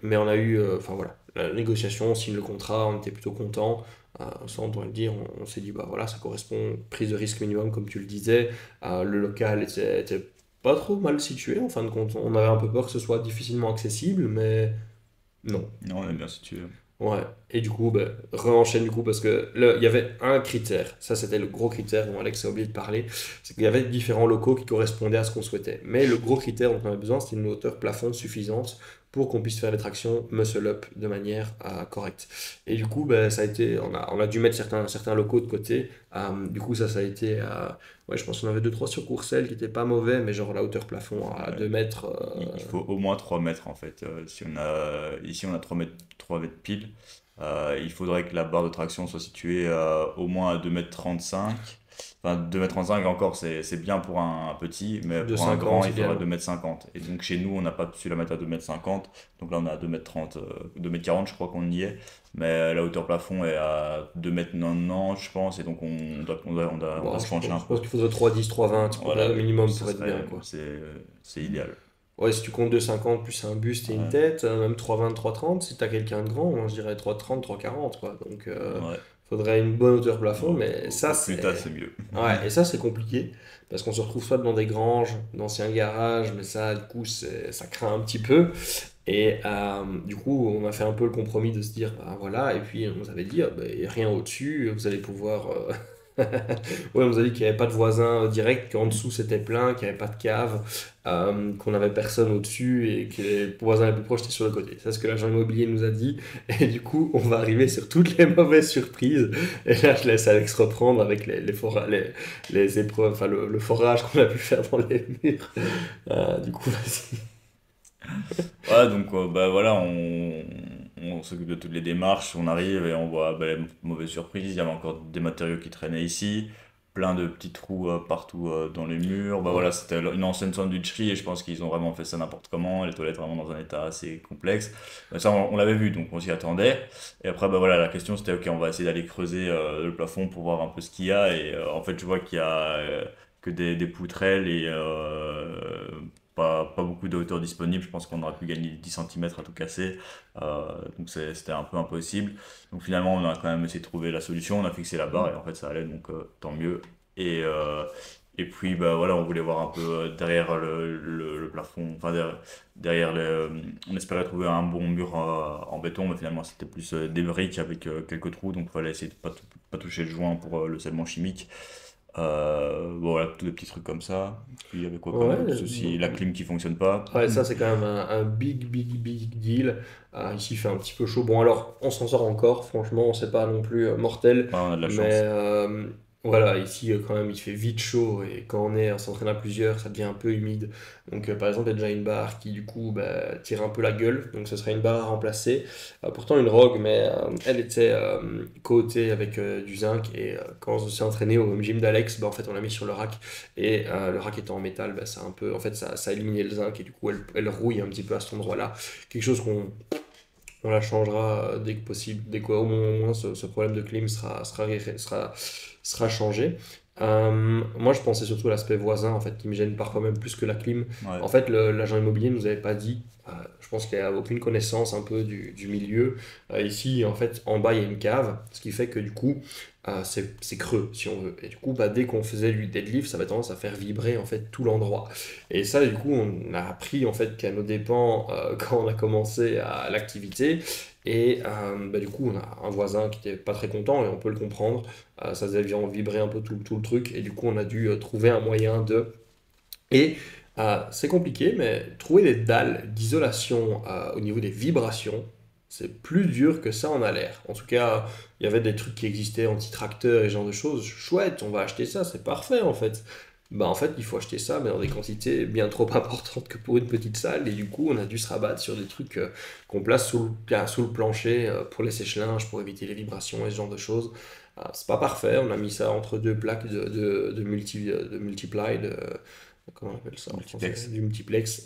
Mais on a eu, enfin voilà, la négociation, on signe le contrat, on était plutôt content. Ça, on doit le dire, on s'est dit, bah voilà, ça correspond, prise de risque minimum, comme tu le disais. Le local était pas trop mal situé en fin de compte. On avait un peu peur que ce soit difficilement accessible, mais non. Non, on est bien situé. Ouais. Et du coup, ben, re-enchaîne du coup parce que il y avait un critère. Ça, c'était le gros critère dont Alex a oublié de parler. C'est qu'il y avait différents locaux qui correspondaient à ce qu'on souhaitait. Mais le gros critère dont on avait besoin, c'était une hauteur plafond suffisante pour qu'on puisse faire les tractions muscle up de manière correcte. Et du coup, ben, ça a été, on a dû mettre certains locaux de côté. Du coup, ça a été, ouais, je pense qu'on avait deux trois sur Courcelles qui étaient pas mauvais, mais genre la hauteur plafond à Ouais. 2 mètres. Il faut au moins 3 mètres en fait. Si on a, ici on a 3 mètres pile. Il faudrait que la barre de traction soit située au moins à 2,35 m. Enfin, 2,35 m encore, c'est bien pour un petit, mais De pour un grand, 50 il faudrait idéalement. 2,50 m. Et donc chez nous, on n'a pas su la mettre à 2,50 m. Donc là, on est à 2,30 m, 2,40 m, je crois qu'on y est. Mais la hauteur plafond est à 2,90 m, je pense. Et donc on doit Bon, se pencher un je peu. pense qu'il faudrait 3,10, 3,20 pour Voilà, minimum ça pour être bien, serait, quoi. c'est idéal. Ouais, si tu comptes 2,50 plus un buste et une Ouais, tête, même 3,20, 3,30, si t'as quelqu'un de grand, moi je dirais 3,30, 3,40, quoi. Donc, ouais. faudrait une bonne hauteur plafond, Bon, mais ça, au plus tard, c'est. c'est mieux. Ouais, et ça, c'est compliqué, parce qu'on se retrouve soit dans des granges, d'anciens garages, mais ça, du coup, ça craint un petit peu. Et du coup, on a fait un peu le compromis de se dire, bah voilà, et puis on nous avait dit, ah, bah, y a rien au-dessus, vous allez pouvoir. Ouais, on nous a dit qu'il n'y avait pas de voisin direct, qu'en dessous c'était plein, qu'il n'y avait pas de cave, qu'on n'avait personne au-dessus et que les voisins les plus proches étaient sur le côté. C'est ce que l'agent immobilier nous a dit. Et du coup, on va arriver sur toutes les mauvaises surprises. Et là, je laisse Alex reprendre avec les épreuves, enfin le forage qu'on a pu faire dans les murs. Du coup, vas-y. Ouais, donc bah voilà, on s'occupe de toutes les démarches, on arrive et on voit bah, les mauvaises surprises, il y avait encore des matériaux qui traînaient ici, plein de petits trous partout dans les murs. Bah Ouais. voilà, c'était une ancienne sandwicherie et je pense qu'ils ont vraiment fait ça n'importe comment, les toilettes vraiment dans un état assez complexe. Mais ça, on l'avait vu, donc on s'y attendait. Et après, bah voilà, la question c'était, ok, on va essayer d'aller creuser le plafond pour voir un peu ce qu'il y a. Et en fait, je vois qu'il y a que des poutrelles et pas beaucoup de hauteur disponible. Je pense qu'on aurait pu gagner 10 cm à tout casser. Donc c'était un peu impossible. Donc finalement, on a quand même essayé de trouver la solution. On a fixé la barre et en fait, ça allait. Donc tant mieux. Et, euh, et puis, bah, voilà, on voulait voir un peu derrière le plafond, enfin, derrière on espérait trouver un bon mur en béton, mais finalement, c'était plus des briques avec quelques trous, donc il fallait essayer de pas toucher le joint pour le scellement chimique. Bon, voilà, tous des petits trucs comme ça. Puis il y avait quoi comme autre Ouais, souci? La clim qui fonctionne pas. ouais, ça c'est quand même un big deal. Ici il fait un petit peu chaud. Bon alors on s'en sort encore, franchement c'est pas non plus mortel. Ouais, on a de la Mais chance. voilà, ici quand même il fait vite chaud et quand on s'entraîne à plusieurs ça devient un peu humide. Donc par exemple il y a déjà une barre qui du coup bah, tire un peu la gueule. Donc ce serait une barre à remplacer. Pourtant une Rogue mais elle était coatée avec du zinc et quand on s'est entraîné au gym d'Alex, bah, en fait on l'a mis sur le rack. Et le rack étant en métal, bah, ça, a un peu, en fait, ça a éliminé le zinc et du coup elle rouille un petit peu à cet endroit-là. Quelque chose on la changera dès que possible, dès qu'au moins ce problème de clim sera changé. Moi je pensais surtout à l'aspect voisin en fait qui me gêne parfois même plus que la clim. Ouais. En fait l'agent immobilier ne nous avait pas dit, je pense qu'il n'y a aucune connaissance un peu du milieu. Ici en fait en bas il y a une cave, ce qui fait que du coup c'est creux si on veut. Et du coup bah, dès qu'on faisait du deadlift ça avait tendance à faire vibrer en fait tout l'endroit. Et ça, du coup, on a appris en fait qu'à nos dépens quand on a commencé à l'activité. Et bah, du coup, on a un voisin qui était pas très content et on peut le comprendre. Ça faisait vibrer un peu tout le truc. Et du coup, on a dû trouver un moyen de. Et c'est compliqué, mais trouver des dalles d'isolation au niveau des vibrations, c'est plus dur que ça en a l'air. En tout cas, il y avait des trucs qui existaient, anti-tracteurs et ce genre de choses. Chouette, on va acheter ça, c'est parfait en fait. Bah en fait, il faut acheter ça, mais dans des quantités bien trop importantes que pour une petite salle. Et du coup, on a dû se rabattre sur des trucs qu'on place sous le plancher pour les sèche-linges, pour éviter les vibrations et ce genre de choses. C'est pas parfait, on a mis ça entre deux plaques de multiply, comment on appelle ça en français? Multiplex. Du multiplex.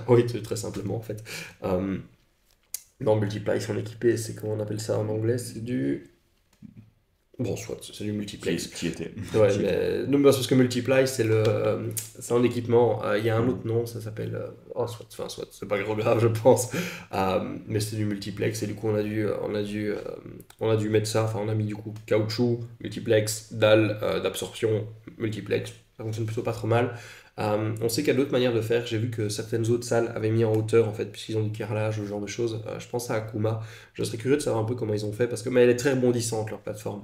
Oui, très simplement en fait. Euh, non, multiply, ils sont équipés, c'est comment on appelle ça en anglais? C'est du. Bon, soit, c'est du multiplex. Qui était. Ouais, Qui était. mais non, mais parce que multiply, c'est un équipement. Il y a un autre nom, ça s'appelle. Oh, soit, c'est pas trop grave, je pense. Mais c'est du multiplex et du coup, on a dû mettre ça. Enfin, on a mis du coup caoutchouc, multiplex, dalle d'absorption, multiplex. Ça fonctionne plutôt pas trop mal. On sait qu'il y a d'autres manières de faire. J'ai vu que certaines autres salles avaient mis en hauteur en fait, puisqu'ils ont du carrelage, ce genre de choses. Je pense à Akuma. Je serais curieux de savoir un peu comment ils ont fait parce que mais elle est très rebondissante leur plateforme.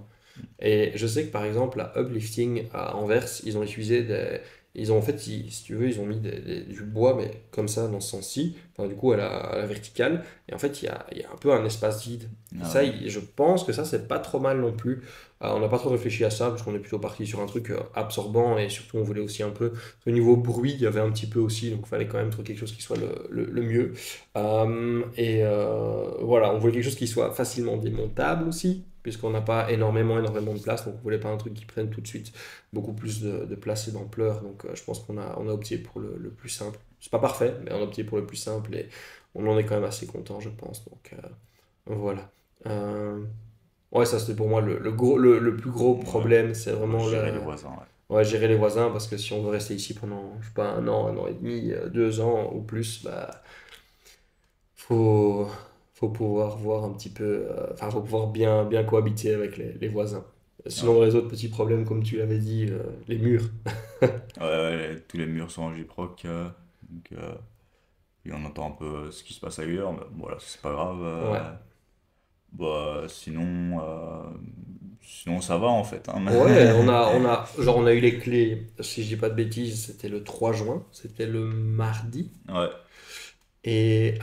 Et je sais que par exemple, à Uplifting à Anvers, ils ont utilisé des. Ils ont en fait, si tu veux, ils ont mis du bois, mais comme ça, dans ce sens-ci, enfin, du coup, à la verticale. Et en fait, il y a un peu un espace vide. Et Ah ça, ouais. je pense que ça, c'est pas trop mal non plus. On n'a pas trop réfléchi à ça, parce qu'on est plutôt parti sur un truc absorbant, et surtout, on voulait aussi un peu. Au niveau bruit, il y avait un petit peu aussi, donc il fallait quand même trouver quelque chose qui soit le mieux. Voilà, on voulait quelque chose qui soit facilement démontable aussi puisqu'on n'a pas énormément de place, donc on voulait pas un truc qui prenne tout de suite beaucoup plus de place et d'ampleur, donc je pense qu'on a opté pour le plus simple. C'est pas parfait, mais on a opté pour le plus simple et on en est quand même assez content, je pense, donc voilà. Euh, ouais, ça c'était pour moi le plus gros Ouais. problème, c'est Ouais, vraiment gérer les voisins, ouais. ouais, gérer les voisins, parce que si on veut rester ici pendant, je sais pas, un an et demi, 2 ans ou plus, bah faut, faut pouvoir voir un petit peu, enfin, faut pouvoir bien cohabiter avec les voisins. Sinon, Ouais. dans les autres petits problèmes, comme tu l'avais dit, les murs. Ouais, ouais, tous les murs sont en gyproc, donc, et on entend un peu ce qui se passe ailleurs, mais bon, voilà, c'est pas grave. Ouais. Bah, sinon ça va en fait, hein. Ouais, on a eu les clés, si je dis pas de bêtises, c'était le 3 juin, c'était le mardi. Ouais, Et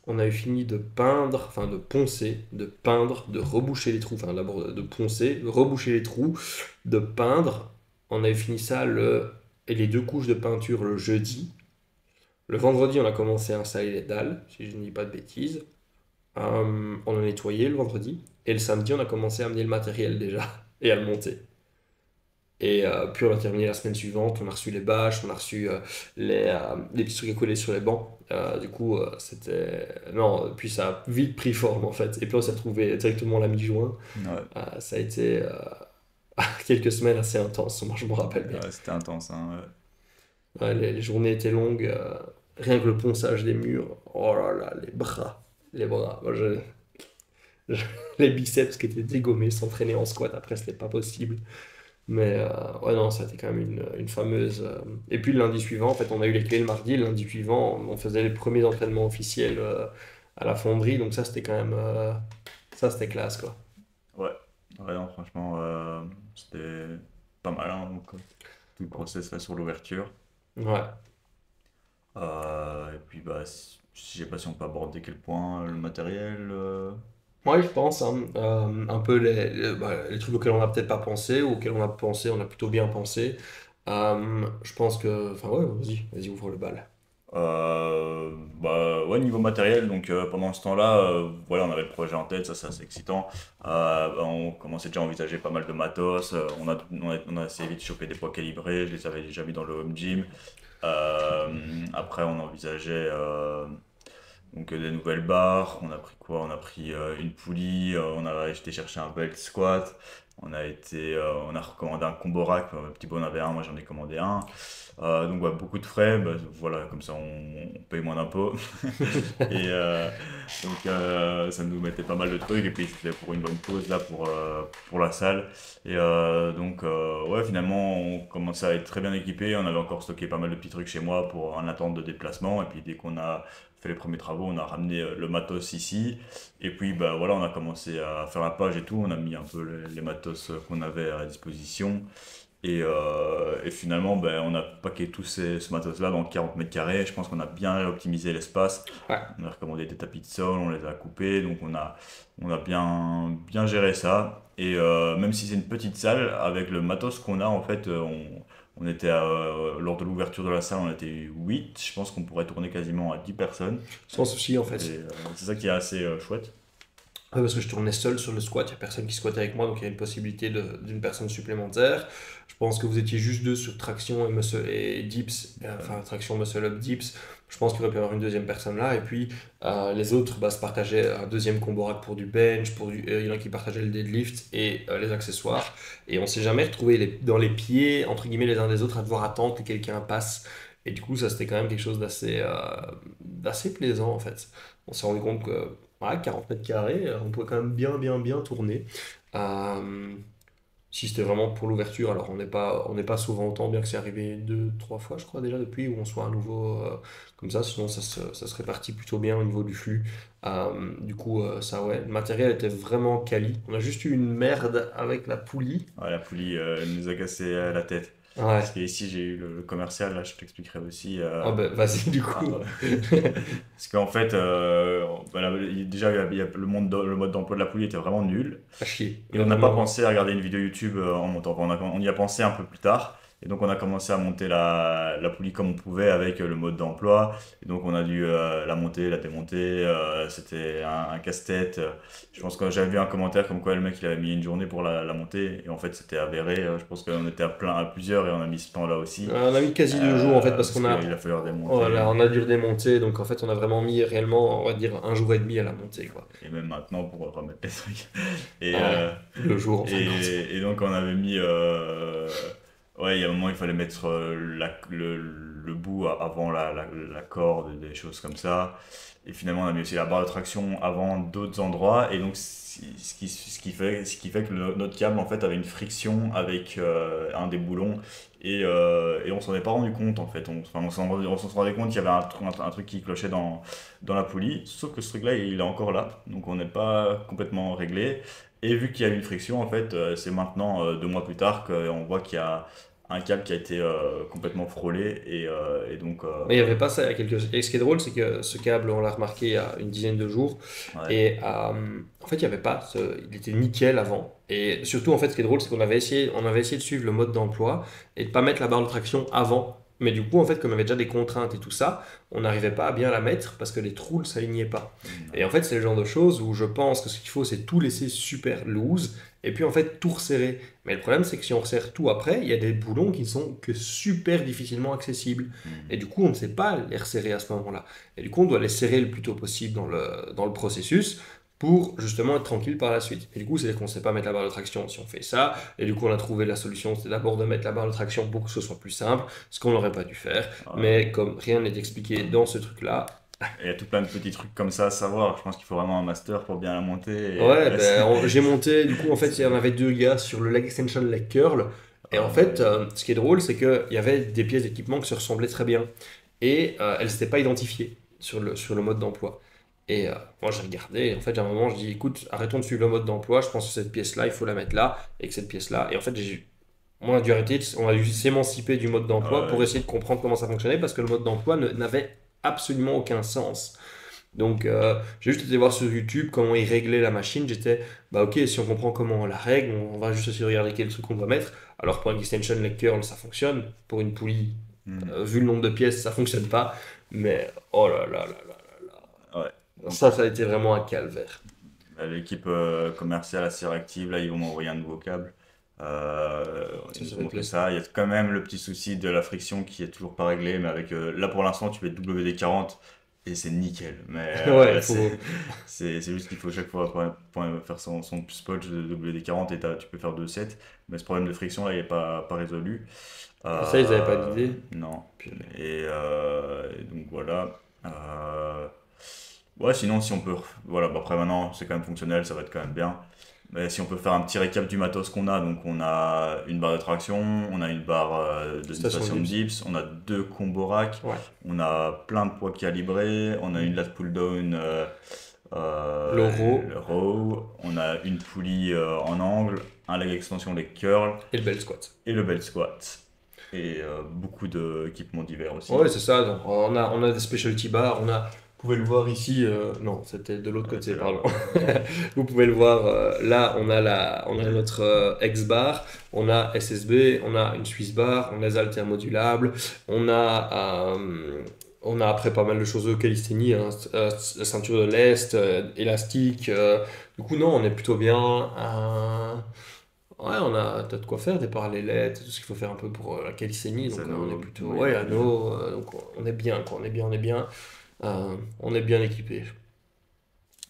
on a eu fini de peindre, enfin de poncer, de peindre, de reboucher les trous, enfin d'abord de poncer, de reboucher les trous, de peindre. On a eu fini ça et les 2 couches de peinture le jeudi. Le vendredi, on a commencé à installer les dalles, si je ne dis pas de bêtises. On a nettoyé le vendredi. Et le samedi, on a commencé à amener le matériel déjà et à le monter. Et puis on a terminé la semaine suivante, on a reçu les bâches, on a reçu les petits trucs à coller sur les bancs. Du coup, c'était. Non, puis ça a vite pris forme en fait. Et puis on s'est retrouvé directement la mi-juin. ouais, Ça a été quelques semaines assez intenses, moi je me rappelle bien. ouais, c'était intense, hein, ouais. Ouais, les journées étaient longues, rien que le ponçage des murs. Oh là là, les bras. Les bras. Moi, Les biceps qui étaient dégommés, s'entraîner en squat après, c'était pas possible. Mais ouais, non, ça a été quand même une fameuse. Et puis le lundi suivant, en fait, on a eu les clés le mardi. Le lundi suivant, on faisait les premiers entraînements officiels à la fonderie. Donc ça, c'était quand même. Ça, c'était classe, quoi. Ouais, ouais, non, franchement, c'était pas mal, hein, donc, tout le process là sur l'ouverture. Ouais. Et puis, bah, je sais pas si on peut aborder quel point, le matériel. Moi, je pense, hein, un peu les trucs auxquels on n'a peut-être pas pensé, ou auxquels on a pensé, on a plutôt bien pensé. Je pense que. Enfin, ouais, vas-y, ouvre le bal. Bah ouais, niveau matériel, donc pendant ce temps-là, voilà, on avait le projet en tête, ça c'est assez excitant. Bah, on commençait déjà à envisager pas mal de matos, on a assez vite chopé des poids calibrés, je les avais déjà mis dans le home gym. Après, on envisageait donc des nouvelles barres, on a pris quoi? On a pris une poulie, on a été chercher un belt squat, on a recommandé un combo rack, petit bon en avait un, moi j'en ai commandé un. Donc ouais, beaucoup de frais, bah, voilà, comme ça on paye moins d'impôts. Et donc ça nous mettait pas mal de trucs, et puis c'était pour une bonne cause là pour la salle. Et donc ouais, finalement on commençait à être très bien équipé, on avait encore stocké pas mal de petits trucs chez moi pour en attente de déplacement, et puis dès qu'on a fait les premiers travaux, on a ramené le matos ici. Et puis bah voilà, on a commencé à faire la page et tout, on a mis un peu les matos qu'on avait à disposition. Et finalement, ben, on a paqué ce matos-là dans 40 mètres carrés. Je pense qu'on a bien optimisé l'espace. Ouais. On a recommandé des tapis de sol, on les a coupés. Donc on a bien géré ça. Et même si c'est une petite salle, avec le matos qu'on a, en fait, on était lors de l'ouverture de la salle, on était 8. Je pense qu'on pourrait tourner quasiment à 10 personnes. Sans souci, en Et fait. c'est ça qui est assez chouette. Ouais, parce que je tournais seul sur le squat, il n'y a personne qui squattait avec moi, donc il y a une possibilité d'une personne supplémentaire. Je pense que vous étiez juste deux sur traction et dips, enfin traction muscle up dips. Je pense qu'il aurait pu y avoir une deuxième personne là. Et puis les autres bah, se partageaient un deuxième combo rack pour du bench, il y en a qui partageaient le deadlift et les accessoires. Et on s'est jamais retrouvé dans les pieds, entre guillemets, les uns des autres à devoir attendre que quelqu'un passe. Et du coup, ça c'était quand même quelque chose d'assez plaisant en fait. On s'est rendu compte que ouais, 40 mètres carrés, on pouvait quand même bien tourner. Euh, Si c'était vraiment pour l'ouverture, alors on n'est pas souvent autant, bien que c'est arrivé deux, trois fois, je crois déjà depuis, où on soit à nouveau comme ça. Sinon, ça se répartit plutôt bien au niveau du flux. Du coup, ça, ouais, le matériel était vraiment quali. On a juste eu une merde avec la poulie. Ouais, la poulie nous a cassé la tête. Parce Ouais. qu'ici, j'ai eu le commercial, là, je t'expliquerai aussi. Ah ben, vas-y, du Ah, coup. parce qu'en fait, voilà, déjà, le mode d'emploi de la poulie était vraiment nul. À chier. Et Mais on n'a pas vraiment. pensé à regarder une vidéo YouTube en montant. On y a pensé un peu plus tard. Et donc, on a commencé à monter la poulie comme on pouvait avec le mode d'emploi. Et donc, on a dû la monter, la démonter. C'était un casse-tête. Je pense que j'avais vu un commentaire comme quoi le mec il avait mis une journée pour la monter. Et en fait, c'était avéré. Je pense qu'on était à plusieurs et on a mis ce temps-là aussi. On a mis quasi 2 jours en fait parce Parce qu'on qu'il a, a fallu redémonter. voilà, on a dû redémonter. Donc en fait, on a vraiment mis réellement, on va dire, un jour et demi à la montée, quoi. Et même maintenant pour remettre les trucs. Et, Ouais, euh, 2 jours en fin de compte. et donc on avait mis... ouais, il y a un moment il fallait mettre le bout avant la corde, des choses comme ça. Et finalement on a mis aussi la barre de traction avant d'autres endroits. Et donc ce qui fait que notre câble en fait avait une friction avec un des boulons. Et on s'en est pas rendu compte en fait. Enfin, on s'en rendait compte qu'il y avait un truc qui clochait dans la poulie. Sauf que ce truc-là, il est encore là. Donc on n'est pas complètement réglé. Et vu qu'il y a eu une friction, en fait, c'est maintenant, 2 mois plus tard, qu'on voit qu'il y a un câble qui a été complètement frôlé. Et donc, Mais il n'y avait pas ça il y a quelques... Et ce qui est drôle, c'est que ce câble, on l'a remarqué il y a une dizaine de jours. ouais. Et en fait, il y avait pas. Il était nickel avant. Et surtout, en fait, ce qui est drôle, c'est qu'on avait essayé de suivre le mode d'emploi et de pas mettre la barre de traction avant. Mais du coup, en fait, comme il y avait déjà des contraintes et tout ça, on n'arrivait pas à bien la mettre parce que les trous ne s'alignaient pas. Et en fait, c'est le genre de choses où je pense que ce qu'il faut, c'est tout laisser super loose et puis en fait tout resserrer. Mais le problème, c'est que si on resserre tout après, il y a des boulons qui ne sont que super difficilement accessibles. Et Mm. du coup, on ne sait pas les resserrer à ce moment-là. Et du coup, on doit les serrer le plus tôt possible dans le processus pour justement être tranquille par la suite. Et du coup, c'est qu'on ne sait pas mettre la barre de traction si on fait ça. Et du coup, on a trouvé la solution, c'était d'abord de mettre la barre de traction pour que ce soit plus simple, ce qu'on n'aurait pas dû faire. Ouais. Mais comme rien n'est expliqué dans ce truc-là, Et il y a tout plein de petits trucs comme ça à savoir. Je pense qu'il faut vraiment un master pour bien la monter. Ouais, Et ben, j'ai monté, du coup, en fait, il y en c'est- avait deux gars sur le leg extension, le leg curl. Et en fait, ce qui est drôle, c'est qu'il y avait des pièces d'équipement qui se ressemblaient très bien. Et elles n'étaient pas identifiées sur le mode d'emploi. Et moi, j'ai regardé. Et en fait, à un moment, je dis, écoute, arrêtons de suivre le mode d'emploi. Je pense que cette pièce-là, il faut la mettre là. Et que cette pièce-là. Et en fait, on a dû arrêter, on a dû s'émanciper du mode d'emploi pour ouais, essayer de comprendre comment ça fonctionnait parce que le mode d'emploi n'avait absolument aucun sens. Donc, j'ai juste été voir sur YouTube comment ils réglaient la machine. J'étais, bah ok, si on comprend comment on la règle, on va juste essayer de regarder quel truc on doit mettre. Alors, pour une extension, les curls, ça fonctionne. Pour une poulie, hmm, vu le nombre de pièces, ça fonctionne pas. Mais, oh là là là ouais. là. Donc, Ça a été vraiment un calvaire. l'équipe commerciale assez réactive, là, ils vont m'envoyer un nouveau câble. Ils nous Ça ont fait montré plaisir. ça. Il y a quand même le petit souci de la friction qui est toujours pas réglé, mais avec là pour l'instant, tu mets WD-40 et c'est nickel. Mais Ouais, il faut. c'est juste qu'il faut chaque fois faire son spot de WD-40 et tu peux faire 2 sets. Mais ce problème de friction là, il n'est pas résolu. Ça, ils avaient pas d'idée. Non. Purée. Et donc voilà. Ouais, sinon, si on peut. Voilà, bah, après maintenant, c'est quand même fonctionnel, ça va être quand même bien. Mais si on peut faire un petit récap du matos qu'on a, donc on a une barre de traction, on a une barre d'une Station station de Gibbs. dips, on a deux combos racks, Ouais. on a plein de poids calibrés, on a une lat pull down L'euro le row, on a une poulie en angle, un leg extension, leg curl et le bel squat. et le belt squat. Et beaucoup d'équipements divers Ouais, aussi. c'est ça. Donc, on a des specialty bars. Vous pouvez le voir ici. Non, c'était de l'autre côté, C'est là, pardon. ouais. Vous pouvez le voir. Là, on a notre X-bar, on a SSB, on a une Swiss bar, on a des haltères modulables, on a après pas mal de choses de calisthénie, hein, la ceinture de lest, élastique. Du coup, non, on est plutôt bien. Ouais, t'as de quoi faire, des parallélettes, tout ce qu'il faut faire un peu pour la calisthénie, Ça donc on est nous plutôt, moyen ouais, âge. anneau, donc on est bien, quoi, on est bien équipé.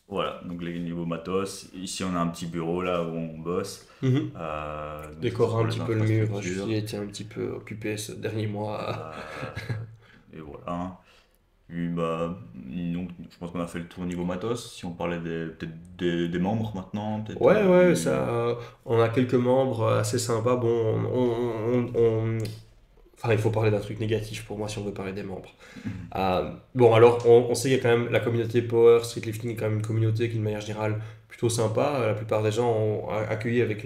Voilà, donc les niveaux matos. Ici, on a un petit bureau là où on bosse. Mhm. Donc ça, c'est Décorer un pour les petit peu le mur, infrastructures. j'ai été un petit peu occupé ce dernier mois. Euh, et voilà. Puis, bah, donc, je pense qu'on a fait le tour niveau matos. Si on parlait peut-être des membres maintenant, peut-être Ouais, ouais, du. ça, on a quelques membres assez sympas. Bon, enfin, il faut parler d'un truc négatif pour moi si on veut parler des membres. Bon, alors, on sait qu'il y a quand même la communauté Power Streetlifting est quand même une communauté qui, de manière générale, plutôt sympa. La plupart des gens ont accueilli avec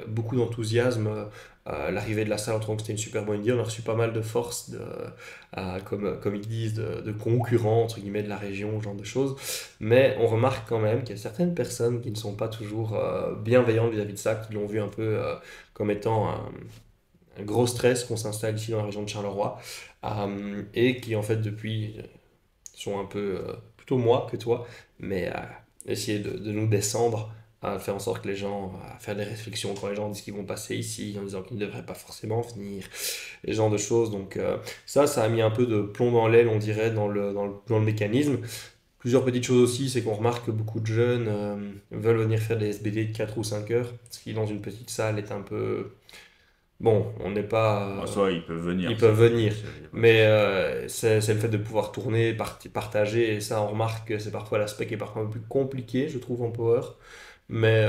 beaucoup d'enthousiasme l'arrivée de la salle en trouvant que c'était une super bonne idée. On a reçu pas mal de force, comme ils disent, de concurrents, entre guillemets, de la région, ce genre de choses. Mais on remarque quand même qu'il y a certaines personnes qui ne sont pas toujours bienveillantes vis-à-vis de ça, qui l'ont vu un peu comme étant un gros stress qu'on s'installe ici dans la région de Charleroi et qui en fait depuis sont un peu plutôt moi que toi, mais à essayer de nous descendre, à faire en sorte que les gens, à faire des réflexions quand les gens disent qu'ils vont passer ici, en disant qu'ils ne devraient pas forcément venir, ce genre de choses. Donc ça a mis un peu de plomb dans l'aile, on dirait, dans le mécanisme. Plusieurs petites choses aussi, c'est qu'on remarque que beaucoup de jeunes veulent venir faire des SBD de 4 ou 5 heures, ce qui dans une petite salle est un peu. Bon, on n'est pas. En soi, ils peuvent Ils venir, ça, peuvent venir. y a pas de Mais souci. c'est le fait de pouvoir tourner, partager, et ça on remarque que c'est parfois l'aspect qui est parfois un peu plus compliqué, je trouve, en power. Mais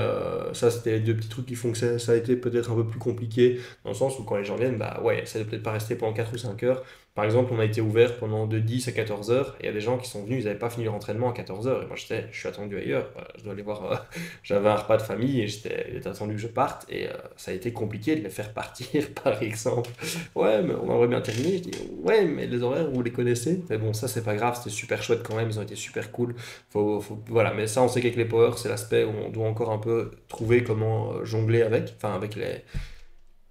ça, c'était les deux petits trucs qui font que ça a été peut-être un peu plus compliqué, dans le sens où quand les gens viennent, bah ouais, ça ne peut-être pas rester pendant 4 ou 5 heures. Par exemple, on a été ouvert pendant de 10 à 14 heures, et il y a des gens qui sont venus, ils n'avaient pas fini leur entraînement à 14 heures, et moi je suis attendu ailleurs, je dois aller voir, j'avais un repas de famille, et il était attendu que je parte, et ça a été compliqué de les faire partir, par exemple. Ouais, mais on aimerait bien terminer. Je dis, ouais, mais les horaires, vous les connaissez. Mais bon, ça, c'est pas grave, c'était super chouette quand même, ils ont été super cool. Voilà, mais ça, on sait qu'avec les powers, c'est l'aspect où on doit encore un peu trouver comment jongler avec. Enfin, avec les.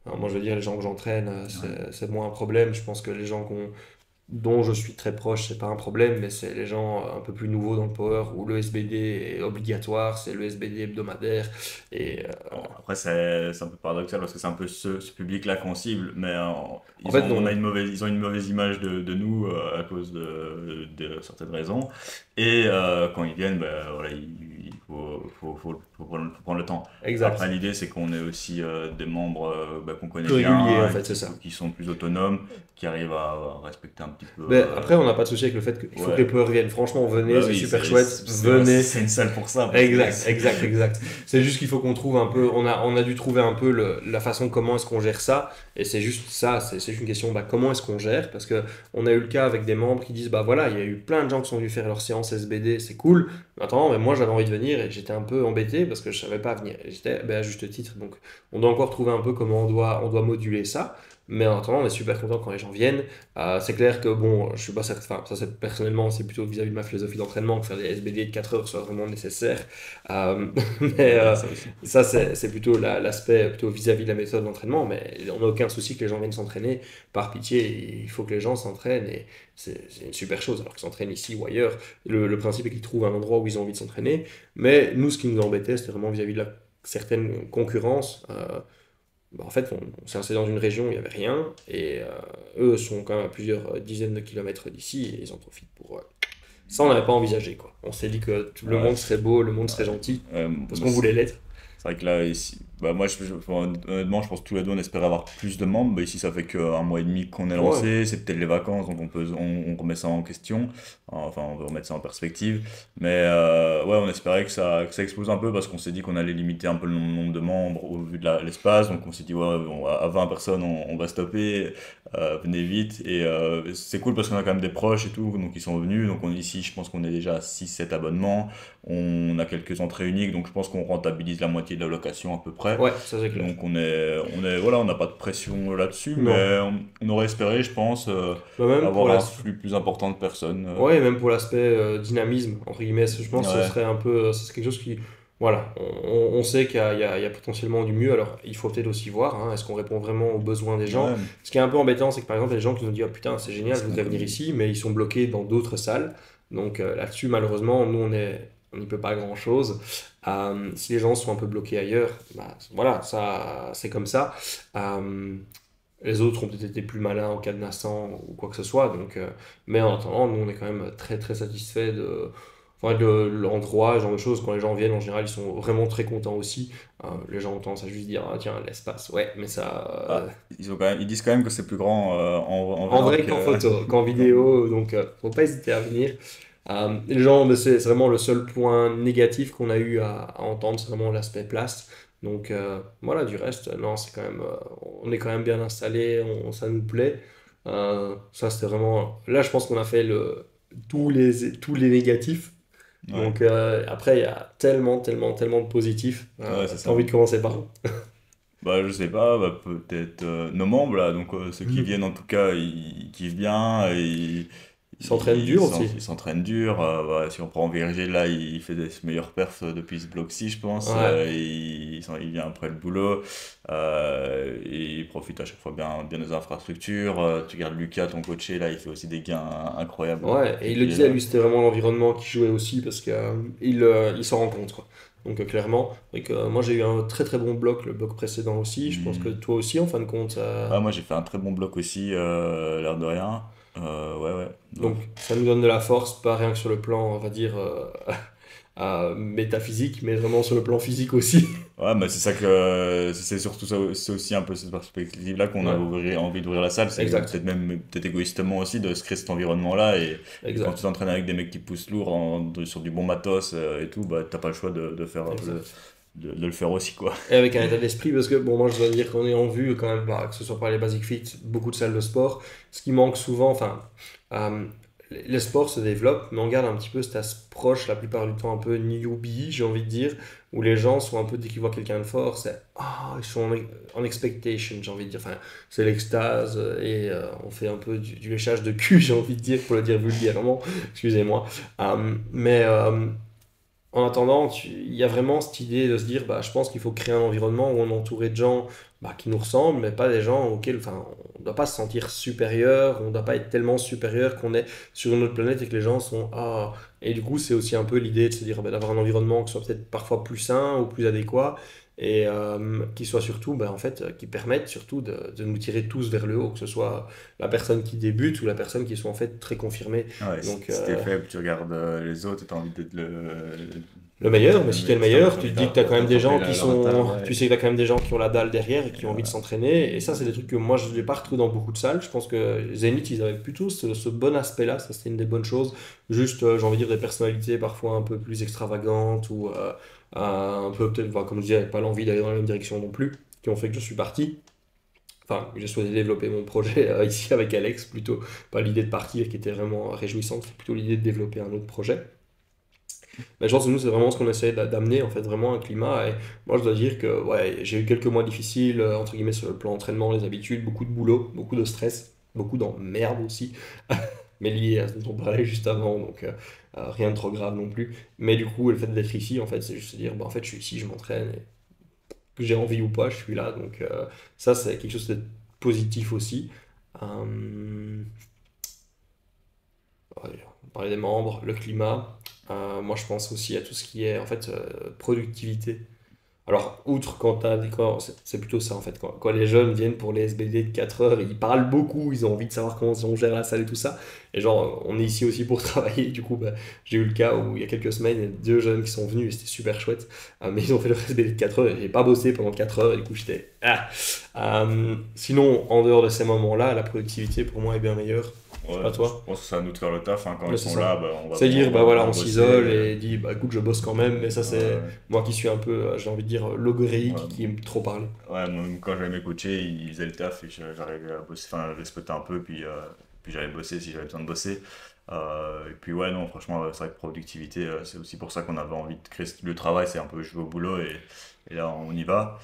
Alors, moi, je veux dire, les gens que j'entraîne, Ouais. c'est moins un problème. Je pense que les gens dont je suis très proche, c'est pas un problème, mais c'est les gens un peu plus nouveaux dans le power où le SBD est obligatoire, c'est le SBD hebdomadaire. Et Bon, après, c'est un peu paradoxal parce que c'est un peu ce public-là qu'on cible, mais en fait, non. ils ont une mauvaise image de nous à cause de certaines raisons. Et quand ils viennent, ben, voilà, il faut faut prendre le temps. Après, Exact. l'idée, c'est qu'on ait aussi des membres qu'on connaît Plus régulier, en bien, fait, c'est ça. qui sont plus autonomes, qui arrivent à respecter un petit peu. Ben, après, on n'a pas de souci avec le fait qu'il faut que les Ouais, peurs viennent. Franchement, venez, bah c'est oui, super chouette. c'est Venez. c'est une salle pour ça, parce que Exact, exact, exact. C'est juste qu'il faut qu'on trouve un peu, on a dû trouver un peu la façon comment est-ce qu'on gère ça, et c'est juste ça, c'est juste une question, bah, comment est-ce qu'on gère, parce que on a eu le cas avec des membres qui disent, bah voilà, il y a eu plein de gens qui sont venus faire leur séance SBD, c'est cool, maintenant, mais moi j'avais envie de venir, et j'étais un peu embêté, parce que je savais pas venir, et j'étais, ben, à juste titre, donc on doit encore trouver un peu comment on doit moduler ça, mais en attendant, on est super content quand les gens viennent. C'est clair que bon, je suis pas certain, enfin, ça c'est personnellement, c'est plutôt vis-à-vis de ma philosophie d'entraînement que faire des SBD de 4 heures soit vraiment nécessaire. Euh, mais il y a ça aussi. ça, c'est plutôt l'aspect plutôt vis-à-vis de la méthode d'entraînement. Mais on n'a aucun souci que les gens viennent s'entraîner. Par pitié, il faut que les gens s'entraînent et c'est une super chose. Alors qu'ils s'entraînent ici ou ailleurs, le principe est qu'ils trouvent un endroit où ils ont envie de s'entraîner. Mais nous, ce qui nous embêtait, c'était vraiment vis-à-vis de la certaine concurrence. Bah, en fait, on s'est installé dans une région où il n'y avait rien, et eux sont quand même à plusieurs dizaines de kilomètres d'ici, et ils en profitent pour... Ça, on n'avait pas envisagé, quoi. On s'est dit que tout le Ouais, monde serait beau, le monde serait gentil, parce bah, qu'on voulait l'être. c'est vrai que là, ici, bah moi, enfin, honnêtement, je pense que tous les deux, on espérait avoir plus de membres. Bah, ici, ça fait qu'un mois et demi qu'on est Ouais, lancé. C'est peut-être les vacances, donc on remet ça en question. Enfin, on veut remettre ça en perspective. Mais ouais, on espérait que ça explose un peu parce qu'on s'est dit qu'on allait limiter un peu le nombre de membres au vu de l'espace. Donc, on s'est dit, ouais, à 20 personnes, on va stopper. Venez vite. Et c'est cool parce qu'on a quand même des proches et tout, donc ils sont venus. Donc, ici, je pense qu'on est déjà à 6 7 abonnements. On a quelques entrées uniques, donc je pense qu'on rentabilise la moitié de la location à peu près. ouais, ça c'est clair. Donc voilà, on n'a pas de pression là-dessus, Non. mais on aurait espéré, je pense, Bah, même pour avoir un l'aspect... flux plus important de personnes. Ouais, même pour l'aspect dynamisme, entre guillemets, je pense que ce Ouais, serait un peu... c'est quelque chose qui... Voilà, on sait qu'il y a potentiellement du mieux, alors il faut peut-être aussi voir, hein, est-ce qu'on répond vraiment aux besoins des gens. ouais, Ce qui est un peu embêtant, c'est que par exemple, il y a des gens qui nous disent, oh putain, c'est génial, parce je qu'on voudrais venir comme. ici, mais ils sont bloqués dans d'autres salles. Donc là-dessus, malheureusement, nous, on n'y peut pas grand-chose. Si les gens sont un peu bloqués ailleurs, bah, voilà, ça, c'est comme ça. Euh, les autres ont peut-être été plus malins en cadenassant ou quoi que ce soit. Donc, mais en attendant, nous, on est quand même très très satisfait enfin, de l'endroit, ce genre de choses. Quand les gens viennent, en général, ils sont vraiment très contents aussi. Les gens ont tendance à juste dire, ah, tiens, l'espace, ouais, mais ça, Ah, ils disent quand même que c'est plus grand en en vrai vrai qu'en photo, qu'en vidéo, donc faut pas hésiter à venir. Les gens, mais c'est vraiment le seul point négatif qu'on a eu à entendre, c'est vraiment l'aspect place. Donc voilà, du reste, non, c'est quand même, on est quand même bien installé, ça nous plaît. Ça, c'était vraiment, là, je pense qu'on a fait tous les négatifs. Ouais, Donc après, il y a tellement, tellement, tellement de positifs. ouais, c'est T'as envie ça. de commencer par où? Bah, je sais pas, bah, peut-être nos membres là, donc ceux qui Mhm. viennent en tout cas, ils kiffent bien, Ils s'entraînent dur aussi. ils s'entraînent dur. Voilà, si on prend Virgile là, il fait des meilleures perfs depuis ce bloc-ci, je pense. Ouais, Il vient après le boulot, et il profite à chaque fois bien des infrastructures. Tu regardes Lucas, ton coaché là, il fait aussi des gains incroyables ouais, et depuis il le qu'il est disait, là. lui, c'était vraiment l'environnement qui jouait aussi parce que il s'en rend compte, quoi. Donc clairement, moi j'ai eu un très très bon bloc, le bloc précédent aussi. Je pense que Hmm. toi aussi, en fin de compte. Ah, moi j'ai fait un très bon bloc aussi, l'air de rien. Ouais, ouais. Donc ça nous donne de la force, pas rien que sur le plan, on va dire, métaphysique, mais vraiment sur le plan physique aussi. Ouais, mais c'est ça que c'est surtout ça, c'est aussi un peu cette perspective-là qu'on avait Ouais, envie d'ouvrir la salle, c'est exact, peut-être égoïstement aussi de se créer cet environnement-là et quand tu exact, t'entraînes avec des mecs qui poussent lourd sur du bon matos et tout, bah t'as pas le choix de faire exact. de le faire aussi quoi. Et avec un état d'esprit, parce que bon, moi je dois dire qu'on est en vue quand même, bah, que ce soit par les Basic Fit, beaucoup de salles de sport. Ce qui manque souvent, enfin, euh, les sports se développent, mais on garde un petit peu cette approche, la plupart du temps un peu newbie, j'ai envie de dire, où les gens sont un peu, dès qu'ils voient quelqu'un de fort, c'est ah, ils sont en expectation, j'ai envie de dire. Enfin, c'est l'extase et on fait un peu du léchage de cul, j'ai envie de dire, pour le dire vulgairement, excusez-moi. Mais en attendant, il y a vraiment cette idée de se dire, bah, je pense qu'il faut créer un environnement où on est entouré de gens bah, qui nous ressemblent, mais pas des gens auxquels, enfin, on ne doit pas se sentir supérieur, on ne doit pas être tellement supérieur qu'on est sur une autre planète et que les gens sont ah. Et du coup, c'est aussi un peu l'idée de se dire, bah, d'avoir un environnement qui soit peut-être parfois plus sain ou plus adéquat et qui soit surtout, bah, en fait, qui permette surtout de nous tirer tous vers le haut, que ce soit la personne qui débute ou la personne qui soit en fait très confirmée. Ouais, Donc, si t'es faible, tu regardes les autres et t'as envie le meilleur, mais si tu es le Si t'as meilleur, tu te dis que tu as quand même des gens qui l'avantage, sont. Tu ouais. sais que tu as quand même des gens qui ont la dalle derrière et qui Et, ont envie de s'entraîner. Et ça, c'est des trucs que moi, je n'ai pas retrouvé dans beaucoup de salles. Je pense que Zenith, ils avaient plutôt ce bon aspect-là. Ça, c'était une des bonnes choses. Juste, j'ai envie de dire, des personnalités parfois un peu plus extravagantes ou un peu, peut-être, enfin, comme je disais, pas l'envie d'aller dans la même direction non plus, qui ont fait que je suis parti. Enfin, j'ai souhaité développer mon projet ici avec Alex, plutôt pas l'idée de partir qui était vraiment réjouissante, c'est plutôt l'idée de développer un autre projet. Mais je pense que nous, c'est vraiment ce qu'on essaie d'amener, en fait, vraiment un climat. Et moi, je dois dire que ouais, j'ai eu quelques mois difficiles, entre guillemets, sur le plan entraînement, les habitudes, beaucoup de boulot, beaucoup de stress, beaucoup d'emmerde aussi, mais lié à ce dont on parlait juste avant, donc rien de trop grave non plus. Mais du coup, le fait d'être ici, en fait, c'est juste se dire, bah, en fait, je suis ici, je m'entraîne, et que j'ai envie ou pas, je suis là. Donc ça, c'est quelque chose de positif aussi. Euh, Ouais, on parlait des membres, le climat. Moi, je pense aussi à tout ce qui est en fait productivité. Alors, outre quand t'as des corps, c'est plutôt ça en fait. Quand les jeunes viennent pour les SBD de 4 heures, ils parlent beaucoup, ils ont envie de savoir comment on gère la salle et tout ça. Et genre, on est ici aussi pour travailler. Du coup, bah, j'ai eu le cas où il y a quelques semaines, il y a deux jeunes qui sont venus et c'était super chouette. Mais ils ont fait le SBD de 4 heures et j'ai pas bossé pendant 4 heures et du coup, j'étais. Ah. Sinon, en dehors de ces moments-là, la productivité pour moi est bien meilleure. Je sais pas Ouais, je toi. pense que c'est à nous de faire le taf, hein. Quand Ouais, ils c'est sont ça. là, bah, C'est dire, bah on va voilà, vraiment on bosser. s'isole et dit, bah écoute, je bosse quand même, mais ça, c'est Ouais, moi qui suis un peu, j'ai envie de dire, logoréique, qui ouais, aime trop parler. ouais, moi, quand j'allais mes coachés, ils faisaient le taf et j'arrivais à bosser, enfin, je les spotter un peu, puis j'allais bosser si j'avais besoin de bosser. Et puis ouais, non, franchement, c'est vrai que productivité, c'est aussi pour ça qu'on avait envie de créer le travail, c'est un peu jouer au boulot et là on y va.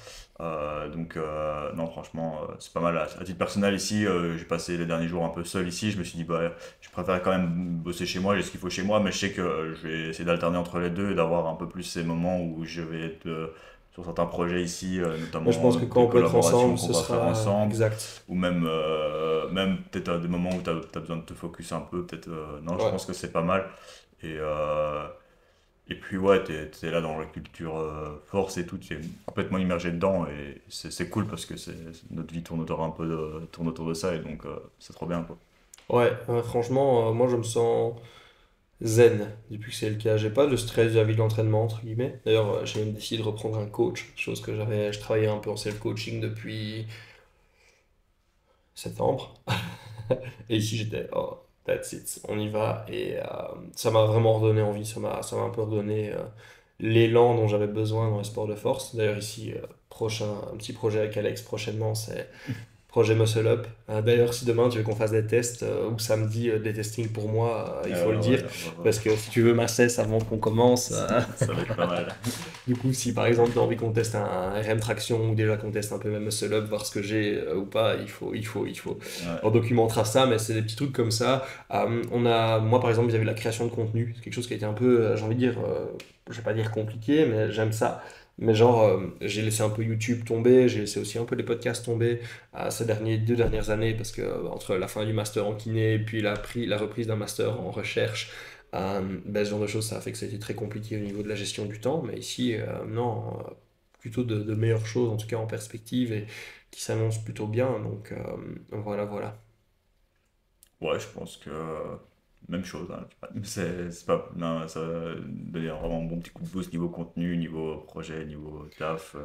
Non, franchement, c'est pas mal. À titre personnel ici, j'ai passé les derniers jours un peu seul ici, je me suis dit, bah, je préfère quand même bosser chez moi, j'ai ce qu'il faut chez moi, mais je sais que je vais essayer d'alterner entre les deux et d'avoir un peu plus ces moments où je vais être sur certains projets ici, Mais je notamment pense que des quand on peut être collaborations ensemble, qu'on ce va faire sera ensemble, exact. ou même, même peut-être à des moments où tu as besoin de te focus un peu, peut-être, non, je Ouais. pense que c'est pas mal. Et, et puis ouais, t'es là dans la culture force et tout, tu es complètement immergé dedans et c'est cool parce que notre vie tourne autour de ça et donc c'est trop bien quoi. Ouais, franchement, moi je me sens zen depuis que c'est le cas. J'ai pas de stress vis-à-vis de l'entraînement, entre guillemets. D'ailleurs, j'ai même décidé de reprendre un coach, chose que je travaillais un peu en self-coaching depuis septembre. Et ici, j'étais, oh, that's it, on y va. Et ça m'a vraiment redonné envie, ça m'a un peu redonné l'élan dont j'avais besoin dans les sports de force. D'ailleurs, ici, un petit projet avec Alex prochainement, c'est projet Muscle Up. D'ailleurs, si demain tu veux qu'on fasse des tests ou samedi des testings pour moi, il faut le Ouais, dire. Parce que si tu veux ma cesse avant qu'on commence, ça va être pas mal. du coup, si par exemple tu as envie qu'on teste un RM traction ou déjà qu'on teste un peu même Muscle Up, voir ce que j'ai ou pas, il faut. On Ouais, documentera ça, mais c'est des petits trucs comme ça. Moi par exemple, vis-à-vis de la création de contenu, c'est quelque chose qui a été un peu, j'ai envie de dire, je vais pas dire compliqué, mais j'aime ça. Mais genre, j'ai laissé un peu YouTube tomber, j'ai laissé aussi un peu les podcasts tomber ces 2 dernières années parce que entre la fin du master en kiné et puis la reprise d'un master en recherche, ben, ce genre de choses, ça a fait que ça a été très compliqué au niveau de la gestion du temps. Mais ici, non, plutôt de meilleures choses, en tout cas en perspective, et qui s'annoncent plutôt bien. Donc voilà, voilà. ouais, je pense que même chose, hein. C'est pas, non, ça va donner vraiment un bon petit coup de boost niveau contenu, niveau projet, niveau taf,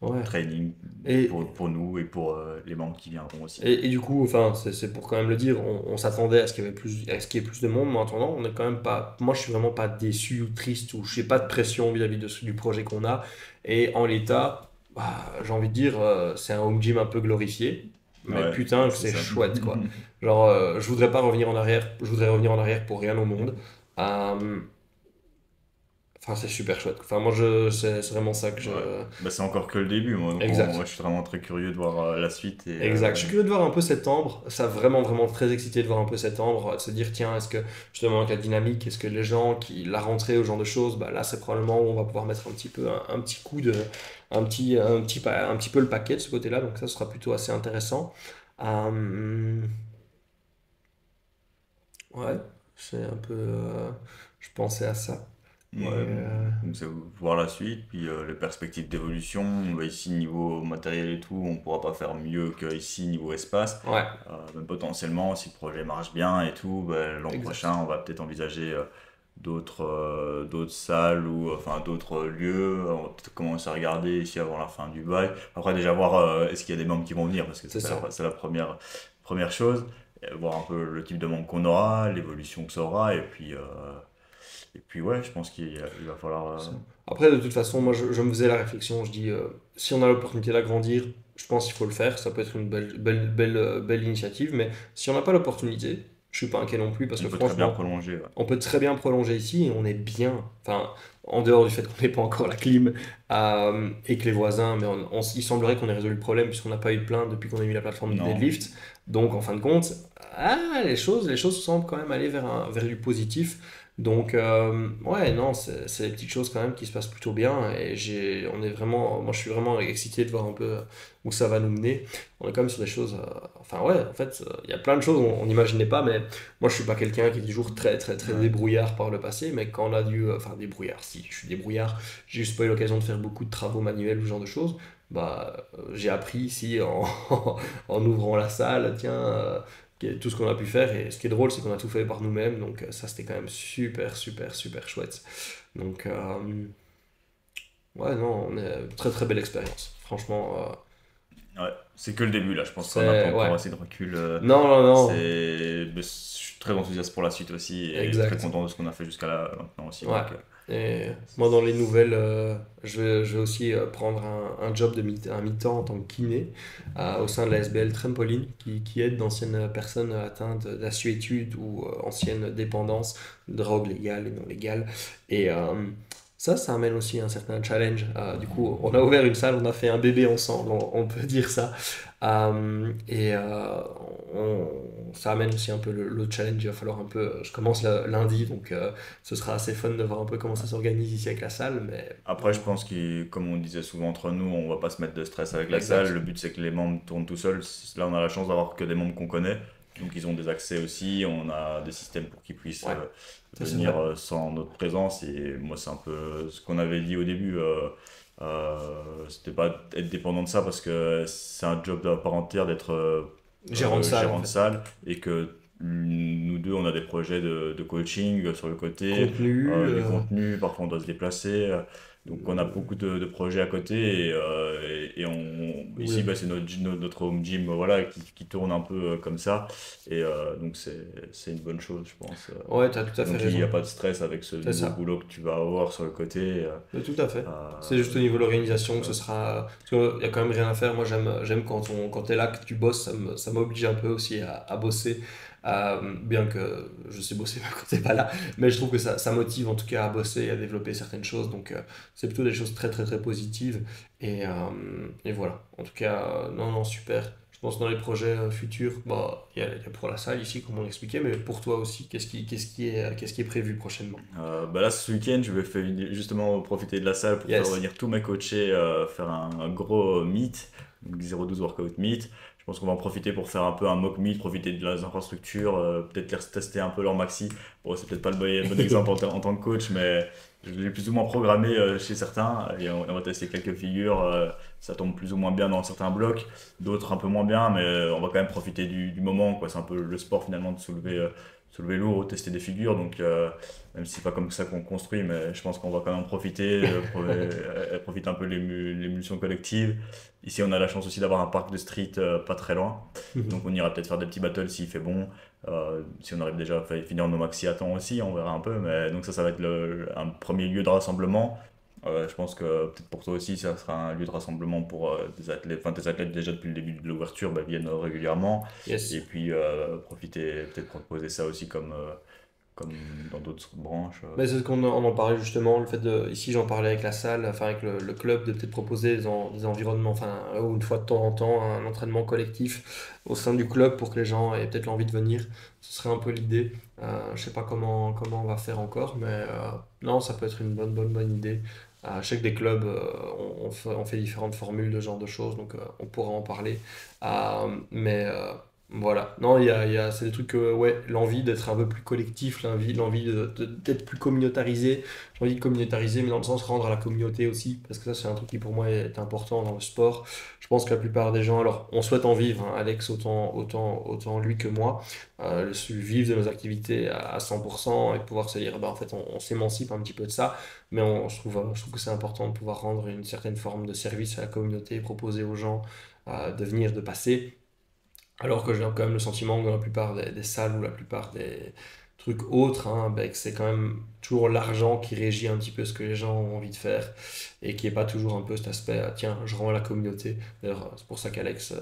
Ouais. training Et, pour nous et pour les membres qui viendront aussi. et du coup, enfin, c'est pour quand même le dire, on s'attendait à ce qu'il y avait plus, à ce qu'il y ait plus de monde, mais en attendant, on est quand même pas. Moi, je suis vraiment pas déçu ou triste ou je n'ai pas de pression vis-à-vis du projet qu'on a. Et en l'état, bah, j'ai envie de dire, c'est un home gym un peu glorifié, mais Ouais, putain que c'est c'est ça. chouette, quoi. Genre, je voudrais pas revenir en arrière, je voudrais revenir en arrière pour rien au monde. Euh, Enfin, c'est super chouette. Enfin, moi, c'est vraiment ça que je. Ouais. Bah, c'est encore que le début, moi. Donc, moi, Exact. je suis vraiment très curieux de voir la suite. Et, Exact. Je suis curieux de voir un peu septembre. Ça, vraiment, vraiment très excité de voir un peu septembre. De se dire, tiens, est-ce que justement avec la dynamique, est-ce que les gens qui, la rentrée, ou ce genre de choses, bah là, c'est probablement où on va pouvoir mettre un petit peu un petit coup de. Un petit peu le paquet de ce côté-là. Donc, ça sera plutôt assez intéressant. Euh, ouais, c'est un peu. Je pensais à ça. Et, ouais, donc c'est voir la suite, puis les perspectives d'évolution. Bah, ici, niveau matériel et tout, on pourra pas faire mieux qu'ici, niveau espace. ouais, Même potentiellement, si le projet marche bien et tout, bah, l'an exact. prochain, on va peut-être envisager d'autres salles ou enfin d'autres lieux. On va peut-être commencer à regarder ici avant la fin du bail. Après, déjà voir est-ce qu'il y a des membres qui vont venir, parce que C'est ça. c'est la première chose. Et voir un peu le type de membres qu'on aura, l'évolution que ça aura, et puis ouais, je pense il va falloir. Ça. Après, de toute façon, moi, je me faisais la réflexion, je dis, si on a l'opportunité d'agrandir, je pense qu'il faut le faire, ça peut être une belle initiative, mais si on n'a pas l'opportunité, je suis pas inquiet non plus, parce On que peut très bien franchement, prolonger. Ouais. on peut très bien prolonger ici et on est bien. Enfin, en dehors du fait qu'on n'ait pas encore la clim et que les voisins, mais il semblerait qu'on ait résolu le problème puisqu'on n'a pas eu de plainte depuis qu'on a mis la plateforme de Non, deadlift. Donc, en fin de compte, les choses semblent quand même aller vers du positif. Donc, ouais, non, c'est des petites choses quand même qui se passent plutôt bien et moi je suis vraiment excité de voir un peu où ça va nous mener. On est quand même sur des choses, enfin ouais, en fait, il y a plein de choses on n'imaginait pas, mais moi, je suis pas quelqu'un qui est toujours très, très, très ouais. débrouillard par le passé, mais quand on a dû. Enfin, débrouillard, si, je suis débrouillard. J'ai juste pas eu l'occasion de faire beaucoup de travaux manuels ou ce genre de choses. Bah, j'ai appris ici en ouvrant la salle, tiens, tout ce qu'on a pu faire. Et ce qui est drôle, c'est qu'on a tout fait par nous-mêmes. Donc, ça, c'était quand même super, super, super chouette. Donc, ouais, non, on est très, très belle expérience. Franchement, Ouais, c'est que le début là, je pense qu'on n'a pas c'est. encore Ouais. assez de recul. Non, non, non. Mais je suis très enthousiaste pour la suite aussi et très Exact. content de ce qu'on a fait jusqu'à là maintenant aussi. Ouais. Donc, Et moi, dans c'est- les nouvelles, je vais aussi prendre un job un mi-temps en tant que kiné au sein de la SBL Trampoline qui aide d'anciennes personnes atteintes d'assuétude ou anciennes dépendances, drogue légale et non légale. Et ça amène aussi un certain challenge. Du coup, on a ouvert une salle, on a fait un bébé ensemble, on peut dire ça. Et ça amène aussi un peu le challenge. Il va falloir un peu. Je commence lundi, donc ce sera assez fun de voir un peu comment ça s'organise ici avec la salle. Mais Après, je pense que, comme on disait souvent entre nous, on va pas se mettre de stress avec la salle. exact. Le but, c'est que les membres tournent tout seuls. Là, on a la chance d'avoir que des membres qu'on connaît. Donc, ils ont des accès aussi. On a des systèmes pour qu'ils puissent Ouais, ça c'est venir vrai. sans notre présence. Et moi, c'est un peu ce qu'on avait dit au début. C'était pas être dépendant de ça parce que c'est un job à part entière d'être Gérant de salle en gérant de fait. salle et que nous deux, on a des projets de coaching sur le côté, Contenu, du contenu, parfois on doit se déplacer. Donc on a beaucoup de projets à côté ici oui. bah, c'est notre home gym voilà, qui tourne un peu comme ça donc c'est une bonne chose je pense. Ouais, t'as tout à fait Donc il n'y raison. a pas de stress avec ce C'est nouveau ça. boulot que tu vas avoir sur le côté. Mais tout à fait. C'est juste au Donc niveau de l'organisation que ce ouais. sera. Parce qu'il n'y a quand même rien à faire. Moi, j'aime quand t'es là, que tu bosses, ça m'oblige un peu aussi à bosser. Bien que je sais bosser même quand t'es pas là. Mais je trouve que ça motive en tout cas à bosser et à développer certaines choses. Donc, c'est plutôt des choses très, très, très positives. Et voilà. En tout cas, non, non, super. Je pense dans les projets futurs, bah, il y a pour la salle ici, comme on expliquait, mais pour toi aussi, qu'est-ce qui est prévu prochainement? Bah là, ce week-end, je vais justement profiter de la salle pour faire Yes. venir tous mes coachés, faire un gros meet, donc 0-12 workout meet. Je pense qu'on va en profiter pour faire un peu un mock meet, profiter de leurs infrastructures, peut-être les tester un peu leur maxi. Bon, c'est peut-être pas le bon exemple en tant que coach, mais je l'ai plus ou moins programmé chez certains et on va tester quelques figures. Ça tombe plus ou moins bien dans certains blocs, d'autres un peu moins bien, mais on va quand même profiter du moment, quoi. C'est un peu le sport finalement de soulever lourd, tester des figures. Donc, même si c'est pas comme ça qu'on construit, mais je pense qu'on va quand même en profiter, profiter un peu de l'émulsion collective. Ici, on a la chance aussi d'avoir un parc de street pas très loin. Donc, on ira peut-être faire des petits battles s'il fait bon. Si on arrive déjà à finir nos maxi à temps aussi, on verra un peu. Mais donc, ça va être un premier lieu de rassemblement. Je pense que peut-être pour toi aussi, ça sera un lieu de rassemblement pour des athlètes. Enfin, tes athlètes déjà depuis le début de l'ouverture bah, viennent régulièrement. Et Yes. puis profiter, peut-être proposer ça aussi comme dans d'autres branches. Mais c'est ce qu'on en parlait justement, le fait de, ici j'en parlais avec la salle, enfin avec le club, de peut-être proposer des environnements, enfin, ou une fois de temps en temps, un entraînement collectif au sein du club pour que les gens aient peut-être l'envie de venir. Ce serait un peu l'idée. Je sais pas comment on va faire encore, mais non, ça peut être une bonne, bonne, bonne idée. Je sais que des clubs, on fait différentes formules de ce genre de choses, donc on pourra en parler. Mais Voilà. Non, c'est des trucs que, ouais, l'envie d'être un peu plus collectif, l'envie d'être plus communautarisé. J'ai envie de communautariser, mais dans le sens rendre à la communauté aussi, parce que ça, c'est un truc qui pour moi est important dans le sport. Je pense que la plupart des gens, alors, on souhaite en vivre, hein, Alex, autant lui que moi, vivre de nos activités à 100% et pouvoir se dire, bah, en fait, on s'émancipe un petit peu de ça, mais je trouve que c'est important de pouvoir rendre une certaine forme de service à la communauté, proposer aux gens de venir, de passer. Alors que j'ai quand même le sentiment que dans la plupart des salles ou la plupart des trucs autres, hein, ben, que c'est quand même toujours l'argent qui régit un petit peu ce que les gens ont envie de faire et qui n'est pas toujours un peu cet aspect, tiens, je rends à la communauté. D'ailleurs, c'est pour ça qu'Alex,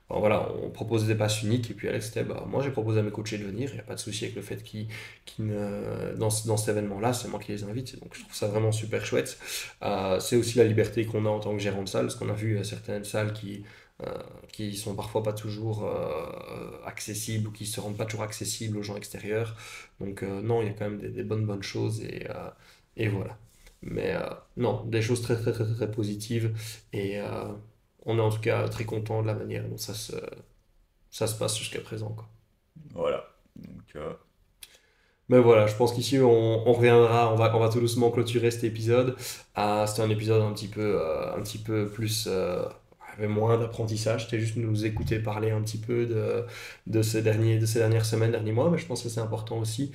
enfin, voilà, on propose des passes uniques et puis Alex était, bah, moi j'ai proposé à mes coachés de venir, il n'y a pas de souci avec le fait dans cet événement-là, c'est moi qui les invite, donc je trouve ça vraiment super chouette. C'est aussi la liberté qu'on a en tant que gérant de salle, parce qu'on a vu certaines salles euh, qui sont parfois pas toujours accessibles ou qui se rendent pas toujours accessibles aux gens extérieurs. Donc non, il y a quand même des bonnes choses et voilà. Mais non, des choses très très très très, très positives et on est en tout cas très content de la manière dont ça se passe jusqu'à présent, quoi. Voilà. Donc, Mais voilà, je pense qu'ici on reviendra, on va tout doucement clôturer cet épisode. C'était un épisode un petit peu plus, avec moins d'apprentissage. C'était juste nous écouter parler un petit peu de ces dernières semaines, derniers mois. Mais je pense que c'est important aussi.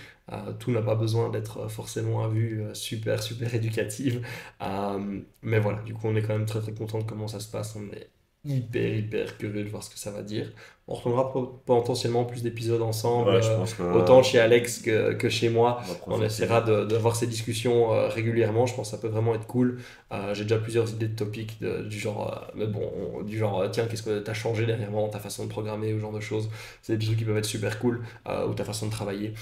Tout n'a pas besoin d'être forcément à vue super super éducative. Mais voilà, du coup on est quand même très très content de comment ça se passe. On est hyper hyper curieux de voir ce que ça va dire. On retrouvera potentiellement plus d'épisodes ensemble. ouais, je pense que Autant chez Alex que chez moi, on va on profiter. essaiera d'avoir ces discussions régulièrement. Je pense que ça peut vraiment être cool. J'ai déjà plusieurs idées de topics du genre, mais bon, du genre, tiens, qu'est-ce que tu as changé dernièrement dans ta façon de programmer ou ce genre de choses. C'est des trucs qui peuvent être super cool, ou ta façon de travailler.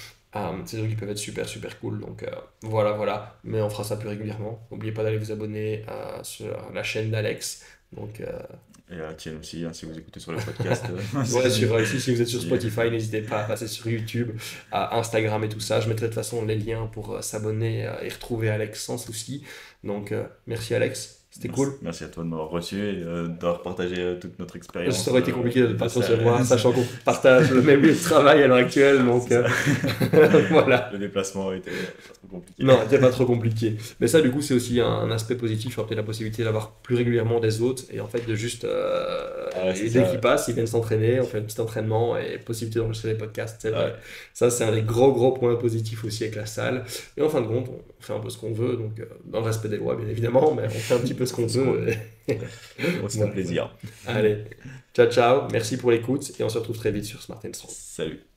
C'est des trucs qui peuvent être super super cool. Donc voilà, voilà. Mais on fera ça plus régulièrement. N'oubliez pas d'aller vous abonner sur la chaîne d'Alex. Donc, Et à Tienne aussi, hein, si vous écoutez sur le podcast. ouais, ici, si vous êtes sur si- Spotify, n'hésitez pas à passer sur YouTube, à Instagram et tout ça. Je mettrai de toute façon les liens pour s'abonner et retrouver Alex sans souci. Donc, merci Alex, c'était Merci, cool. merci à toi de m'avoir reçu et d'avoir partagé toute notre Ça expérience aurait été compliqué de ne pas de se salle. recevoir, sachant qu'on partage le même lieu de travail à l'heure actuelle. Donc, C'est ça. voilà. Le déplacement a été pas trop compliqué. Non, c'était pas trop compliqué. Mais ça, du coup, c'est aussi un aspect positif. Il y aura peut-être la possibilité d'avoir plus régulièrement des hôtes et en fait de juste, Ah ouais, c'est et dès qu'ils ça. passent, ils viennent s'entraîner, on fait un petit entraînement et possibilité d'enregistrer des podcasts. C'est vrai. Ouais. Ça, c'est un des gros, gros points positifs aussi avec la salle. Et en fin de compte, on fait un peu ce qu'on veut, donc dans le respect des lois, bien évidemment, mais on fait un petit peu ce qu'on Ce qu'on veut. veut. Bon, c'était un Voilà. plaisir. Allez, ciao, ciao. Merci pour l'écoute et on se retrouve très vite sur Smart Strong. Salut.